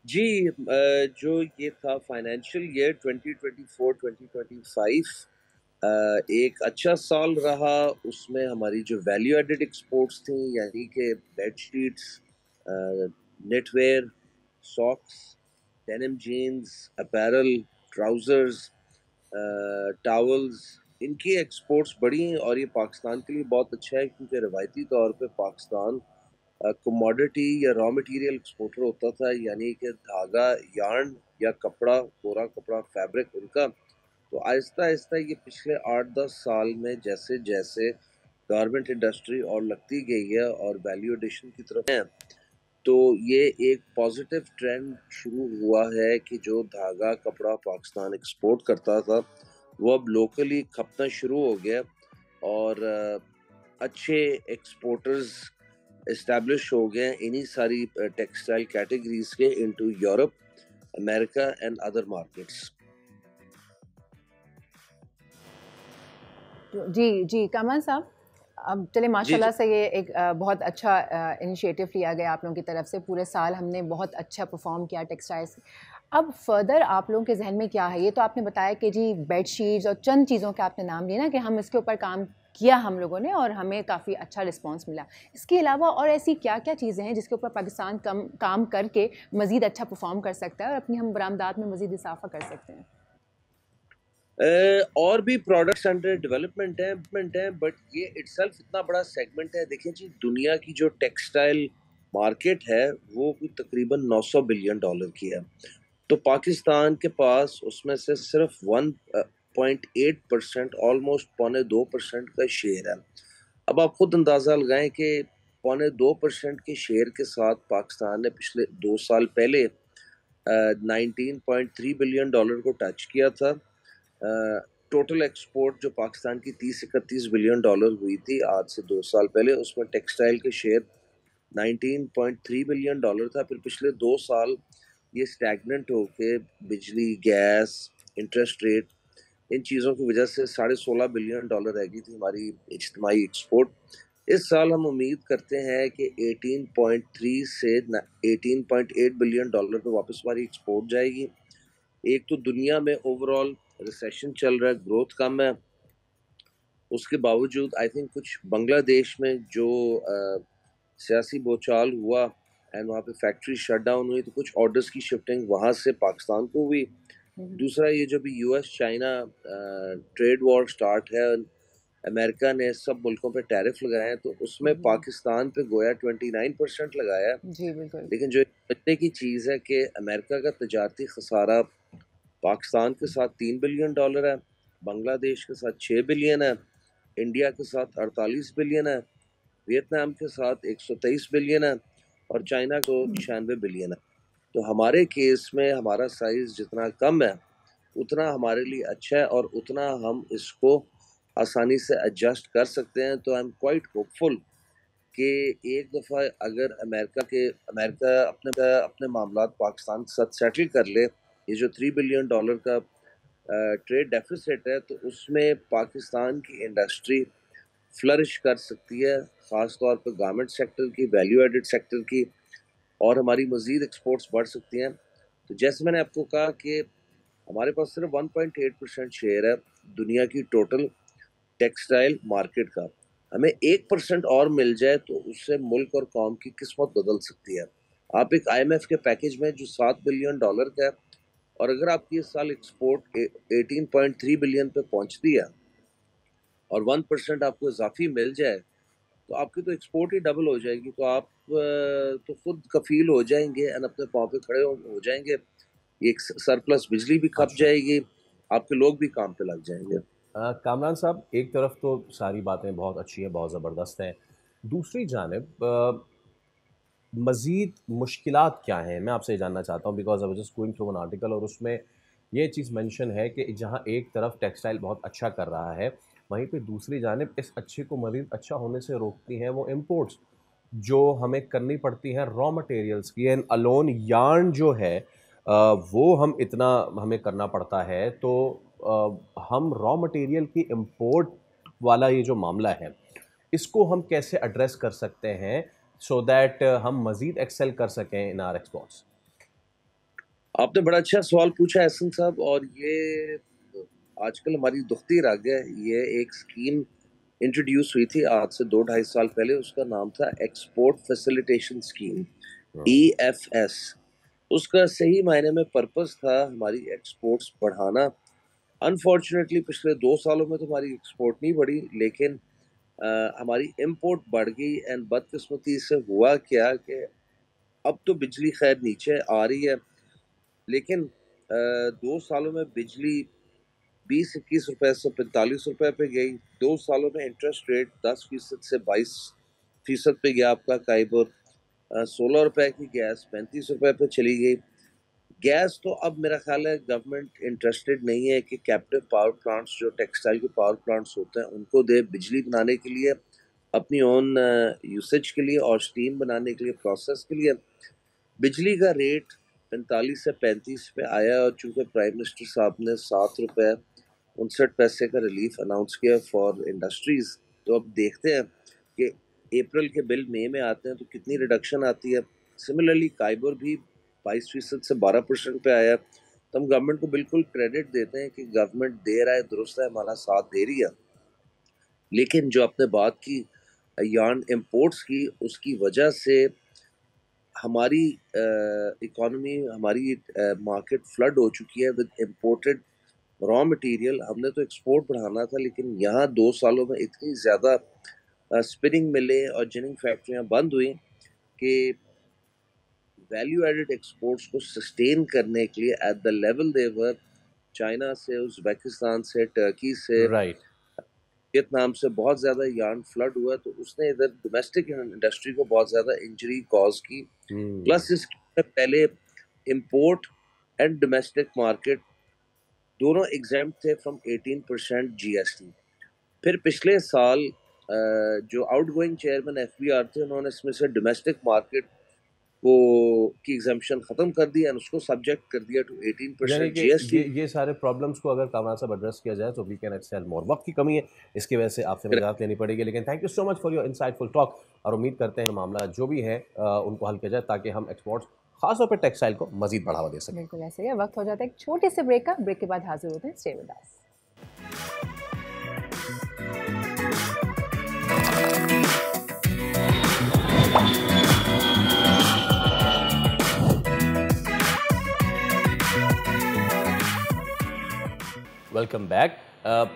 जी, जो ये था फाइनेंशियल ईयर 2024-2025 एक अच्छा साल रहा। उसमें हमारी जो वैल्यू एडेड एक्सपोर्ट्स थी, यानी कि bedsheets, nightwear, socks, denim jeans, apparel, trousers, towels, इनकी एक्सपोर्ट्स बढ़ी और ये पाकिस्तान के लिए बहुत अच्छा है, क्योंकि रवायती तौर पे पाकिस्तान कमोडिटी या रॉ मटेरियल एक्सपोर्टर होता था, यानी कि धागा, यार्न या कपड़ा, कोरा कपड़ा, फैब्रिक उनका। तो आहिस्ता आहिस्ता ये पिछले 8-10 साल में जैसे जैसे गारमेंट इंडस्ट्री और लगती गई है और वैल्यू एडिशन की तरफ है, तो ये एक पॉजिटिव ट्रेंड शुरू हुआ है कि जो धागा कपड़ा पाकिस्तान एक्सपोर्ट करता था वो अब लोकली खपना शुरू हो गया और अच्छे एक्सपोर्टर्स एस्टैब्लिश हो गए इन्हीं सारी टेक्सटाइल कैटेगरीज के into Europe, America and other markets. जी जी कमल साहब, अब चले माशाल्लाह से ये एक बहुत अच्छा इनिशिएटिव लिया गया आप लोगों की तरफ से। पूरे साल हमने बहुत अच्छा परफॉर्म किया टेक्सटाइल्स। अब फर्दर आप लोगों के जहन में क्या है? ये तो आपने बताया कि जी बेडशीट्स और चंद चीज़ों के आपने नाम लिए ना कि हम इसके ऊपर काम किया हम लोगों ने और हमें काफ़ी अच्छा रिस्पांस मिला। इसके अलावा और ऐसी क्या क्या चीज़ें हैं जिसके ऊपर पाकिस्तान काम करके मज़ीद अच्छा परफॉर्म कर सकता है और अपनी हम बरामदात में मज़ीद इजाफा कर सकते हैं? और भी प्रोडक्ट्स अंडर डेवलपमेंट है, बट ये इटसेल्फ इतना बड़ा सेगमेंट है। देखिए जी, दुनिया की जो टेक्सटाइल मार्केट है वो तकरीबन $900 बिलियन की है। तो पाकिस्तान के पास उसमें से सिर्फ 1.8%, ऑलमोस्ट 0.2% का शेयर है। अब आप खुद अंदाज़ा लगाएं कि 0.2% के शेयर के साथ पाकिस्तान ने पिछले 2 साल पहले $19.3 बिलियन को टच किया था। टोटल एक्सपोर्ट जो पाकिस्तान की 30-31 बिलियन डॉलर हुई थी आज से 2 साल पहले, उसमें टेक्सटाइल के शेयर 19.3 बिलियन डॉलर था। फिर पिछले 2 साल ये स्टैगनेंट होके बिजली, गैस, इंटरेस्ट रेट, इन चीज़ों की वजह से $16.5 बिलियन रह गई थी हमारी इज्तिमाई एक्सपोर्ट। इस साल हम उम्मीद करते हैं कि 18.3 से 18.8 बिलियन डॉलर पे वापस हमारी एक्सपोर्ट जाएगी। एक तो दुनिया में ओवरऑल रिसेशन चल रहा है, ग्रोथ कम है, उसके बावजूद आई थिंक कुछ बांग्लादेश में जो सियासी बोचाल हुआ एंड वहाँ पे फैक्ट्री शट डाउन हुई, तो कुछ ऑर्डर्स की शिफ्टिंग वहाँ से पाकिस्तान को हुई। दूसरा, ये जो भी US China trade war start है, अमेरिका ने सब मुल्कों पे टैरिफ लगाए हैं, तो उसमें पाकिस्तान पे गोया 29% लगाया। जी बिल्कुल। लेकिन जो बचने की चीज़ है कि अमेरिका का तजारती खसारा पाकिस्तान के साथ $3 बिलियन है, बांग्लादेश के साथ 6 बिलियन है, इंडिया के साथ 48 बिलियन है, वियतनाम के साथ 123 बिलियन है और चाइना को 96 बिलियन है। तो हमारे केस में हमारा साइज जितना कम है उतना हमारे लिए अच्छा है और उतना हम इसको आसानी से एडजस्ट कर सकते हैं। तो आई एम क्वाइट होपफुल कि एक दफ़ा अगर अमेरिका अपने मामलात पाकिस्तान के साथ सेटल कर ले, ये जो $3 बिलियन का ट्रेड डेफिसिट है, तो उसमें पाकिस्तान की इंडस्ट्री फ्लरिश कर सकती है, ख़ास तौर पर गारमेंट सेक्टर की, वैल्यू एडिड सेक्टर की, और हमारी मज़ीद एक्सपोर्ट्स बढ़ सकती हैं। तो जैसे मैंने आपको कहा कि हमारे पास सिर्फ 1.8% शेयर है दुनिया की टोटल टेक्सटाइल मार्केट का। हमें 1% और मिल जाए तो उससे मुल्क और कौम की किस्मत बदल सकती है। आप एक IMF के पैकेज में जो $7 बिलियन का है, और अगर आपकी इस साल एक्सपोर्ट 18.3 बिलियन पे पहुंचती है और 1% आपको इजाफी मिल जाए, तो आपकी तो एक्सपोर्ट ही डबल हो जाएगी। तो आप तो खुद कफील हो जाएंगे और अपने पाँव पे खड़े हो जाएंगे। एक सरप्लस बिजली भी खप जाएगी, आपके लोग भी काम पे लग जाएंगे। कामरान साहब, एक तरफ तो सारी बातें बहुत अच्छी हैं, बहुत ज़बरदस्त हैं, दूसरी जानिब मज़ीद मुश्किलात क्या हैं, मैं आपसे जानना चाहता हूँ। Because I was just going through an article और उसमें ये चीज़ मेंशन है कि जहाँ एक तरफ टेक्सटाइल बहुत अच्छा कर रहा है, वहीं पे दूसरी जानिब इस अच्छे को मज़ीद अच्छा होने से रोकती हैं वो इम्पोर्ट्स जो हमें करनी पड़ती हैं रॉ मटेरियल्स की। एंड अलोन यार्न जो है वो हमें करना पड़ता है। तो हम रॉ मटेरियल की इम्पोर्ट वाला ये जो मामला है, इसको हम कैसे एड्रेस कर सकते हैं सो दैट हम मज़ीद एक्सेल कर सकें इन आर एक्सपोर्ट्स? आपने बड़ा अच्छा सवाल पूछा एहसन साहब, और ये आजकल हमारी दुखती रग है। ये एक स्कीम इंट्रोड्यूस हुई थी आज से 2-2.5 साल पहले, उसका नाम था एक्सपोर्ट फैसिलिटेशन स्कीम, EFS। उसका सही मायने में पर्पस था हमारी एक्सपोर्ट्स बढ़ाना, अनफॉर्चुनेटली पिछले 2 सालों में तो हमारी एक्सपोर्ट नहीं बढ़ी, लेकिन हमारी इंपोर्ट बढ़ गई। एंड बदकिस्मती से हुआ क्या कि अब तो बिजली खैर नीचे आ रही है, लेकिन 2 सालों में बिजली 20-21 रुपए से 45 रुपए पे गई। 2 सालों में इंटरेस्ट रेट 10% से 22% पे गया आपका काइबर। 16 रुपए की गैस 35 रुपए पे चली गई। गैस तो अब मेरा ख्याल है गवर्नमेंट इंटरेस्टेड नहीं है कि कैप्टिव पावर प्लांट्स जो टेक्सटाइल के पावर प्लांट्स होते हैं उनको दे बिजली बनाने के लिए, अपनी ओन यूसेज के लिए और स्टीम बनाने के लिए, प्रोसेस के लिए। बिजली का रेट 45 से 35 पे आया और चूंकि प्राइम मिनिस्टर साहब ने 7 रुपए 59 पैसे का रिलीफ अनाउंस किया फॉर इंडस्ट्रीज, तो अब देखते हैं कि अप्रैल के बिल मई में आते हैं तो कितनी रिडक्शन आती है। सिमिलरली काइबर भी 22% से 12% पे आया। तो हम गवर्नमेंट को बिल्कुल क्रेडिट देते हैं कि गवर्नमेंट दे रहा है, दुरुस्त है, हमारा साथ दे रही है। लेकिन जो आपने बात की यार्न इंपोर्ट्स की, उसकी वजह से हमारी इकोनॉमी, हमारी मार्केट फ्लड हो चुकी है विद इम्पोर्टेड रॉ मटेरियल। हमने तो एक्सपोर्ट बढ़ाना था, लेकिन यहाँ 2 सालों में इतनी ज़्यादा स्पिनिंग मिलें और जिनिंग फैक्ट्रियाँ बंद हुई कि वैल्यू एडेड एक्सपोर्ट्स को सस्टेन करने के लिए at the level they were, China से, उज़्बेकिस्तान से, टर्की से, वियतनाम से बहुत ज़्यादा यार्न फ्लड हुआ, तो उसने इधर डोमेस्टिक इंडस्ट्री को बहुत ज़्यादा इंजरी कॉज की। प्लस इसके पहले इंपोर्ट एंड डोमेस्टिक मार्केट दोनों एग्जेम्प्ट थे फ्रॉम 18% GST। फिर पिछले साल जो आउटगोइंग चेयरमैन FBR थे, उन्होंने इसमें से डोमेस्टिक मार्केट को की एग्जाम्पशन खत्म कर दिया और उसको सब्जेक्ट कर दिया टू 18% GST। ये सारे प्रॉब्लम्स को अगर कामयाब से एड्रेस किया जाए तो वी कैन एक्सेल मोर। वक्त की कमी है, इसकी वजह से आपसे इजाज़त लेनी पड़ेगी, लेकिन thank you so much for your insightful talk. और उम्मीद करते हैं मामला जो भी है उनको हल किया जाए ताकि हम एक्सपोर्ट्स खासतौर पर टेक्सटाइल को मजीद बढ़ावा दे सकें। बिल्कुल ऐसे ही वक्त हो जाता है एक छोटे से ब्रेक का। ब्रेक के बाद हाजिर होते हैं। Stay with us. Welcome back.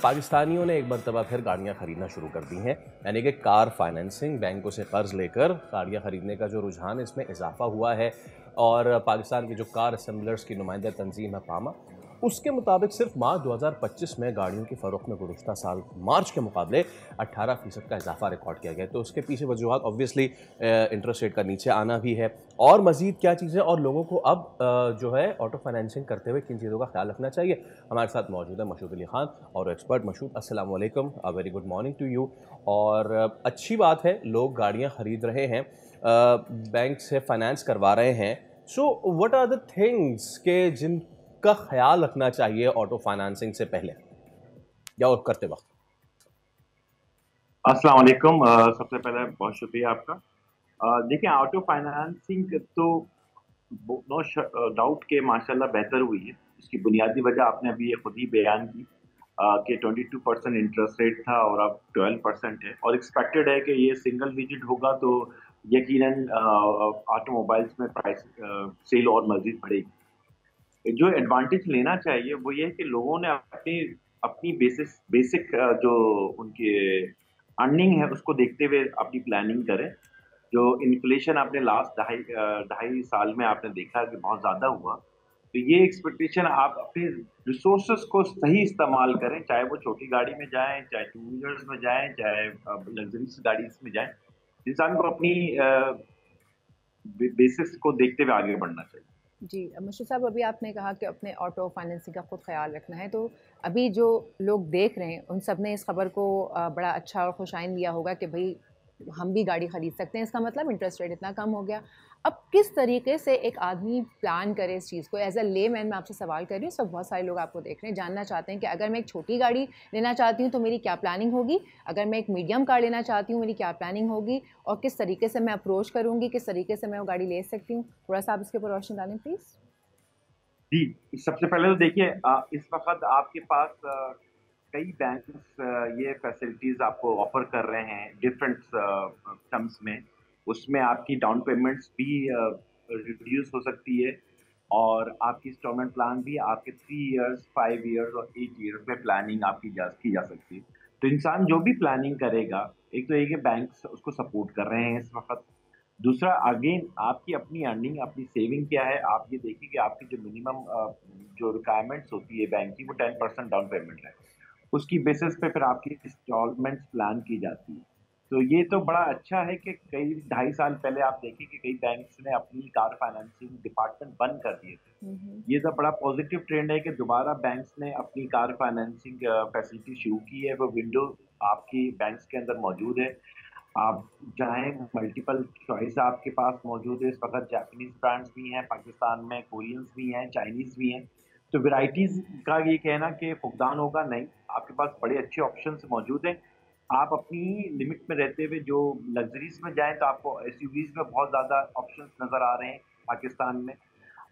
पाकिस्तानियों ने एक मरतबा फिर गाड़ियाँ ख़रीदना शुरू कर दी हैं, यानी कि कार फाइनेंसिंग, बैंकों से कर्ज लेकर गाड़ियाँ ख़रीदने का जो रुझान है इसमें इजाफा हुआ है। और पाकिस्तान की जो कार असेंबलर्स की नुमाइंदा तंजीम है पामा, उसके मुताबिक सिर्फ मार्च 2025 में गाड़ियों की फ़रोख्त में गुज़श्ता साल मार्च के मुकाबले 18% का इजाफा रिकॉर्ड किया गया। तो उसके पीछे वजूहत ऑब्वियसली इंटरेस्ट रेट का नीचे आना भी है, और मज़ीद क्या चीज़ें, और लोगों को अब जो है ऑटो फाइनेंसिंग करते हुए किन चीज़ों का ख्याल रखना चाहिए। हमारे साथ मौजूद है मशहूद अली ख़ान और एक्सपर्ट। मशहूद, अस्सलाम वालेकुम, a very good morning to you. और अच्छी बात है लोग गाड़ियाँ ख़रीद रहे हैं, बैंक से फाइनेंस करवा रहे हैं। So what are the things के जिनका ख्याल रखना चाहिए ऑटो फाइनेंसिंग से पहले या और करते वक्त? अस्सलाम वालेकुम। सबसे पहले बहुत शुक्रिया आपका। देखिए, ऑटो फाइनेंसिंग तो नो डाउट के माशाल्लाह बेहतर हुई है। उसकी बुनियादी वजह आपने अभी ये खुद ही बयान की कि 22% इंटरेस्ट रेट था और अब 12% है, और एक्सपेक्टेड है कि ये सिंगल डिजिट होगा, तो यकीनन ऑटोमोबाइल्स में प्राइस सेल और मज़ीद बढ़ेगी। जो एडवांटेज लेना चाहिए वो ये है कि लोगों ने अपनी बेसिक जो उनके अर्निंग है उसको देखते हुए अपनी प्लानिंग करें। जो इन्फ्लेशन आपने लास्ट ढाई साल में आपने देखा कि बहुत ज़्यादा हुआ, तो ये एक्सपेक्टेशन आप अपने रिसोर्सेज को सही इस्तेमाल करें, चाहे वो छोटी गाड़ी में जाएं, चाहे 2 व्हीलर्स में जाएं, चाहे लग्जरीज गाड़ी में जाएं। इंसान को अपनी बेसिस को देखते हुए आगे बढ़ना चाहिए। जी मशहूद साहब, अभी आपने कहा कि अपने ऑटो फाइनेंसिंग का खुद ख्याल रखना है, तो अभी जो लोग देख रहे हैं उन सब ने इस खबर को बड़ा अच्छा और खुशाइन लिया होगा कि भाई हम भी गाड़ी ख़रीद सकते हैं, इसका मतलब इंटरेस्ट रेट इतना कम हो गया। अब किस तरीके से एक आदमी प्लान करे इस चीज़ को? एज अ लेमैन मैं आपसे सवाल कर रही हूँ, सब बहुत सारे लोग आपको देख रहे हैं, जानना चाहते हैं कि अगर मैं एक छोटी गाड़ी लेना चाहती हूँ तो मेरी क्या प्लानिंग होगी, अगर मैं एक मीडियम कार लेना चाहती हूँ मेरी क्या प्लानिंग होगी, और किस तरीके से मैं अप्रोच करूँगी, किस तरीके से मैं वो गाड़ी ले सकती हूँ। थोड़ा सा आप इसके ऊपर रोशनी डालें प्लीज़। जी, सबसे पहले तो देखिए, इस वक्त आपके पास कई बैंक्स ये फैसिलिटीज़ आपको ऑफर कर रहे हैं डिफरेंट टर्म्स में। उसमें आपकी डाउन पेमेंट्स भी रिड्यूस हो सकती है, और आपकी इंस्टॉलमेंट प्लान भी आपके 3 इयर्स, 5 इयर्स और 8 इयर्स में प्लानिंग आपकी की जा सकती है। तो इंसान जो भी प्लानिंग करेगा, एक तो ये कि बैंक्स उसको सपोर्ट कर रहे हैं इस वक्त, दूसरा अगेन आपकी अपनी अर्निंग, अपनी सेविंग क्या है। आप ये देखिए कि आपकी जो मिनिमम जो रिक्वायरमेंट्स होती है बैंक की, वो 10% डाउन पेमेंट है, उसकी बेसिस पे फिर आपकी इंस्टॉलमेंट्स प्लान की जाती है। तो ये तो बड़ा अच्छा है कि कई 2.5 साल पहले आप देखिए कि कई बैंक्स ने अपनी कार फाइनेंसिंग डिपार्टमेंट बंद कर दिए थे। ये तो बड़ा पॉजिटिव ट्रेंड है कि दोबारा बैंक्स ने अपनी कार फाइनेंसिंग फैसिलिटी शुरू की है। वो विंडो आपकी बैंक्स के अंदर मौजूद है, आप चाहें मल्टीपल चॉइस आपके पास मौजूद है। इस वक्त जापानीज ब्रांड्स भी हैं पाकिस्तान में, कोरियंस भी हैं, चाइनीज भी हैं। तो वेराइटीज का ये कहना कि फुकदान होगा, नहीं, आपके पास बड़े अच्छे ऑप्शंस मौजूद हैं। आप अपनी लिमिट में रहते हुए जो लग्जरीज में जाएं तो आपको एसयूवीज में बहुत ज़्यादा ऑप्शंस नज़र आ रहे हैं पाकिस्तान में।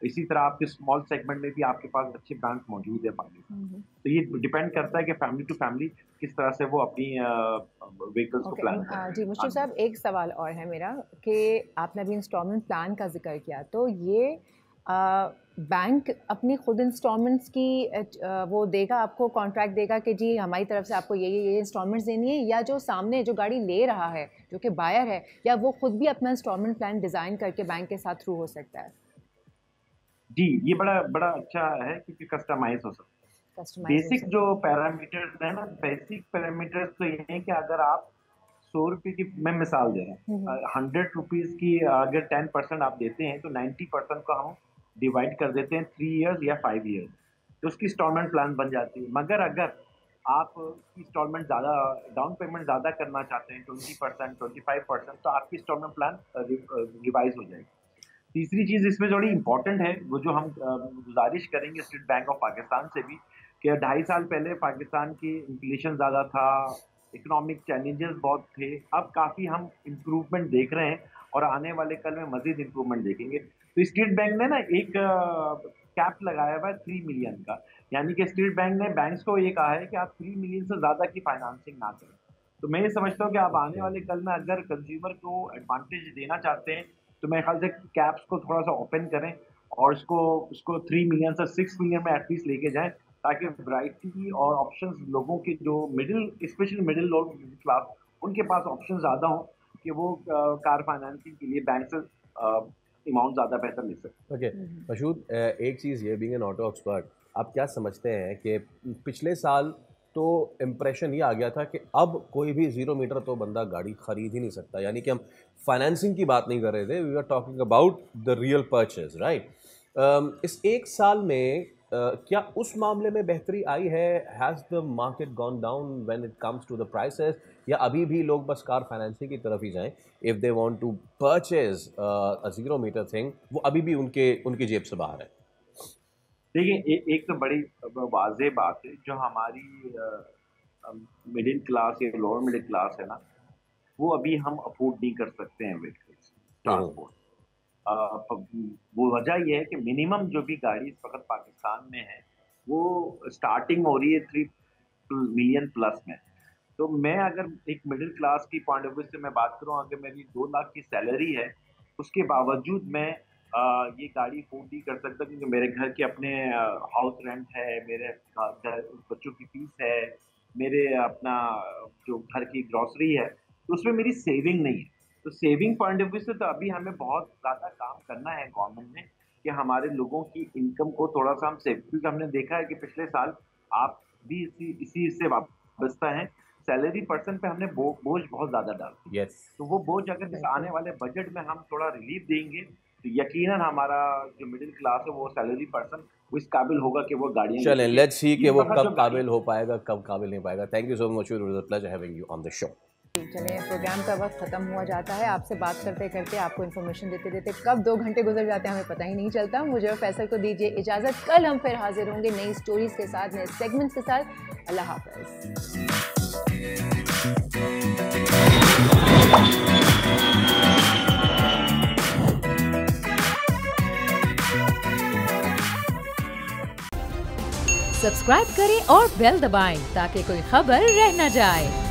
इसी तरह आपके स्मॉल सेगमेंट में भी आपके पास अच्छे ब्रांड्स मौजूद है पाकिस्तान में। तो ये डिपेंड करता है कि फैमिली टू फैमिली किस तरह से वो अपनी व्हीकल्स को प्लान करें। जी मुश्किल साहब, एक सवाल और है मेरा कि आपने अभी इंस्टॉलमेंट प्लान का जिक्र किया, तो ये बैंक अपनी खुद इंस्टॉलमेंट्स की वो देगा, आपको कॉन्ट्रैक्ट देगा कि जी हमारी तरफ से आपको ये इंस्टॉलमेंट्स देनी है, या जो सामने जो गाड़ी ले रहा है जो कि बायर है, या वो खुद भी अपना इंस्टॉलमेंट प्लान डिज़ाइन करके बैंक के साथ थ्रू हो सकता है? जी, ये बड़ा अच्छा है क्योंकि कस्टमाइज हो सकता है। बेसिक जो पैरामीटर्स है ना, बेसिक पैरामीटर्स तो ये है कि अगर आप 100 रुपये की, मैं मिसाल दे रहा हूँ, 100 रुपीज़ की अगर 10% आप देते हैं तो 90% को हम डिवाइड कर देते हैं 3 इयर्स या 5 इयर्स, तो उसकी इंस्टॉलमेंट प्लान बन जाती है। मगर अगर आप इंस्टॉलमेंट ज़्यादा, डाउन पेमेंट ज़्यादा करना चाहते हैं 20%, 25%, तो आपकी इंस्टॉलमेंट प्लान रिवाइज हो जाएगी। तीसरी चीज़ इसमें थोड़ी इंपॉर्टेंट है, वो जो हम गुजारिश करेंगे स्टेट बैंक ऑफ पाकिस्तान से भी, कि 2.5 साल पहले पाकिस्तान की इन्फ्लेशन ज़्यादा था, इकोनॉमिक चैलेंजेस बहुत थे, अब काफ़ी हम इम्प्रूवमेंट देख रहे हैं और आने वाले कल में मज़ीद इम्प्रूवमेंट देखेंगे। तो स्टेट बैंक ने ना एक कैप लगाया हुआ है 3 मिलियन का, यानी कि स्टेट बैंक ने बैंक्स को ये कहा है कि आप 3 मिलियन से ज़्यादा की फाइनेंसिंग ना करें। तो मैं ये समझता हूँ कि आप आने वाले कल में अगर कंज्यूमर को एडवांटेज देना चाहते हैं तो मेरे ख्याल से कैप्स को थोड़ा सा ओपन करें और उसको 3 मिलियन से 6 मिलियन में एटलीस्ट लेके जाएं, ताकि वैरायटी और ऑप्शंस लोगों के जो specially middle lower middle class, उनके पास ऑप्शन ज़्यादा हों कि वो कार फाइनेंसिंग के लिए बैंक से अमाउंट ज़्यादा बेहतर ले सकते। ओके मशहूद, एक चीज़ ये, बीइंग एन ऑटो एक्सपर्ट, आप क्या समझते हैं कि पिछले साल तो इम्प्रेशन ये आ गया था कि अब कोई भी 0 मीटर तो बंदा गाड़ी ख़रीद ही नहीं सकता, यानी कि हम फाइनेंसिंग की बात नहीं कर रहे थे, we are talking about the real purchase, right? इस एक साल में क्या उस मामले में बेहतरी आई है? Has the market gone down when it comes to the prices, या अभी भी लोग बस कार फाइनेंसिंग की तरफ ही जाएं if they want to purchase a 0 metre thing, वो अभी भी उनकी जेब से बाहर है? देखिए, एक तो बड़ी वाज़ेह बात है, जो हमारी मिडिल क्लास या लोअर मिडिल क्लास है ना, वो अभी हम अफोर्ड नहीं कर सकते हैं व्हीकल्स ट्रांसपोर्ट। वो वजह ये है कि मिनिमम जो भी गाड़ी इस वक्त पाकिस्तान में है वो स्टार्टिंग हो रही है 3 मिलियन प्लस में। तो मैं अगर एक मिडिल क्लास की पॉइंट ऑफ व्यू से मैं बात करूँ, अगर मेरी 2 लाख की सैलरी है, उसके बावजूद मैं ये गाड़ी अफोर्ड नहीं कर सकता, क्योंकि मेरे घर के अपने हाउस रेंट है, मेरे बच्चों की फीस है, मेरे अपना जो घर की ग्रॉसरी है, तो उसमें मेरी सेविंग नहीं है। तो सेविंग पॉइंट ऑफ व्यू से तो अभी हमें बहुत ज़्यादा काम करना है गवर्नमेंट ने, कि हमारे लोगों की इनकम को थोड़ा सा हम सेव, क्योंकि हमने देखा है कि पिछले साल आप भी इसी से वाबस्ता हैं, सैलरी पर्सन पे हमने बोझ बहुत ज़्यादा डाल दिया। तो वो बोझ अगर इस आने वाले बजट में हम थोड़ा रिलीफ देंगे तो यकीनन हमारा जो मिडिल क्लास है, वो सैलरी पर्सन वो इस काबिल होगा कि वो गाड़ियाँ चलें, लेट्स सी कि वो कब काबिल हो पाएगा, कब काबिल नहीं पाएगा। Thank you so much, it was a pleasure having you on the show. चलिए, प्रोग्राम का वक्त ख़त्म हुआ जाता है। आपसे बात करते करते, आपको इन्फॉर्मेशन देते देते कब 2 घंटे गुजर जाते हैं हमें पता ही नहीं चलता। मुझे और फैसल को दीजिए इजाज़त, कल हम फिर हाजिर होंगे नई स्टोरीज़ के साथ, नए सेगमेंट्स के साथ। अल्लाह हाफ़िज़। सब्सक्राइब करें और बेल दबाएं ताकि कोई खबर रह न जाए।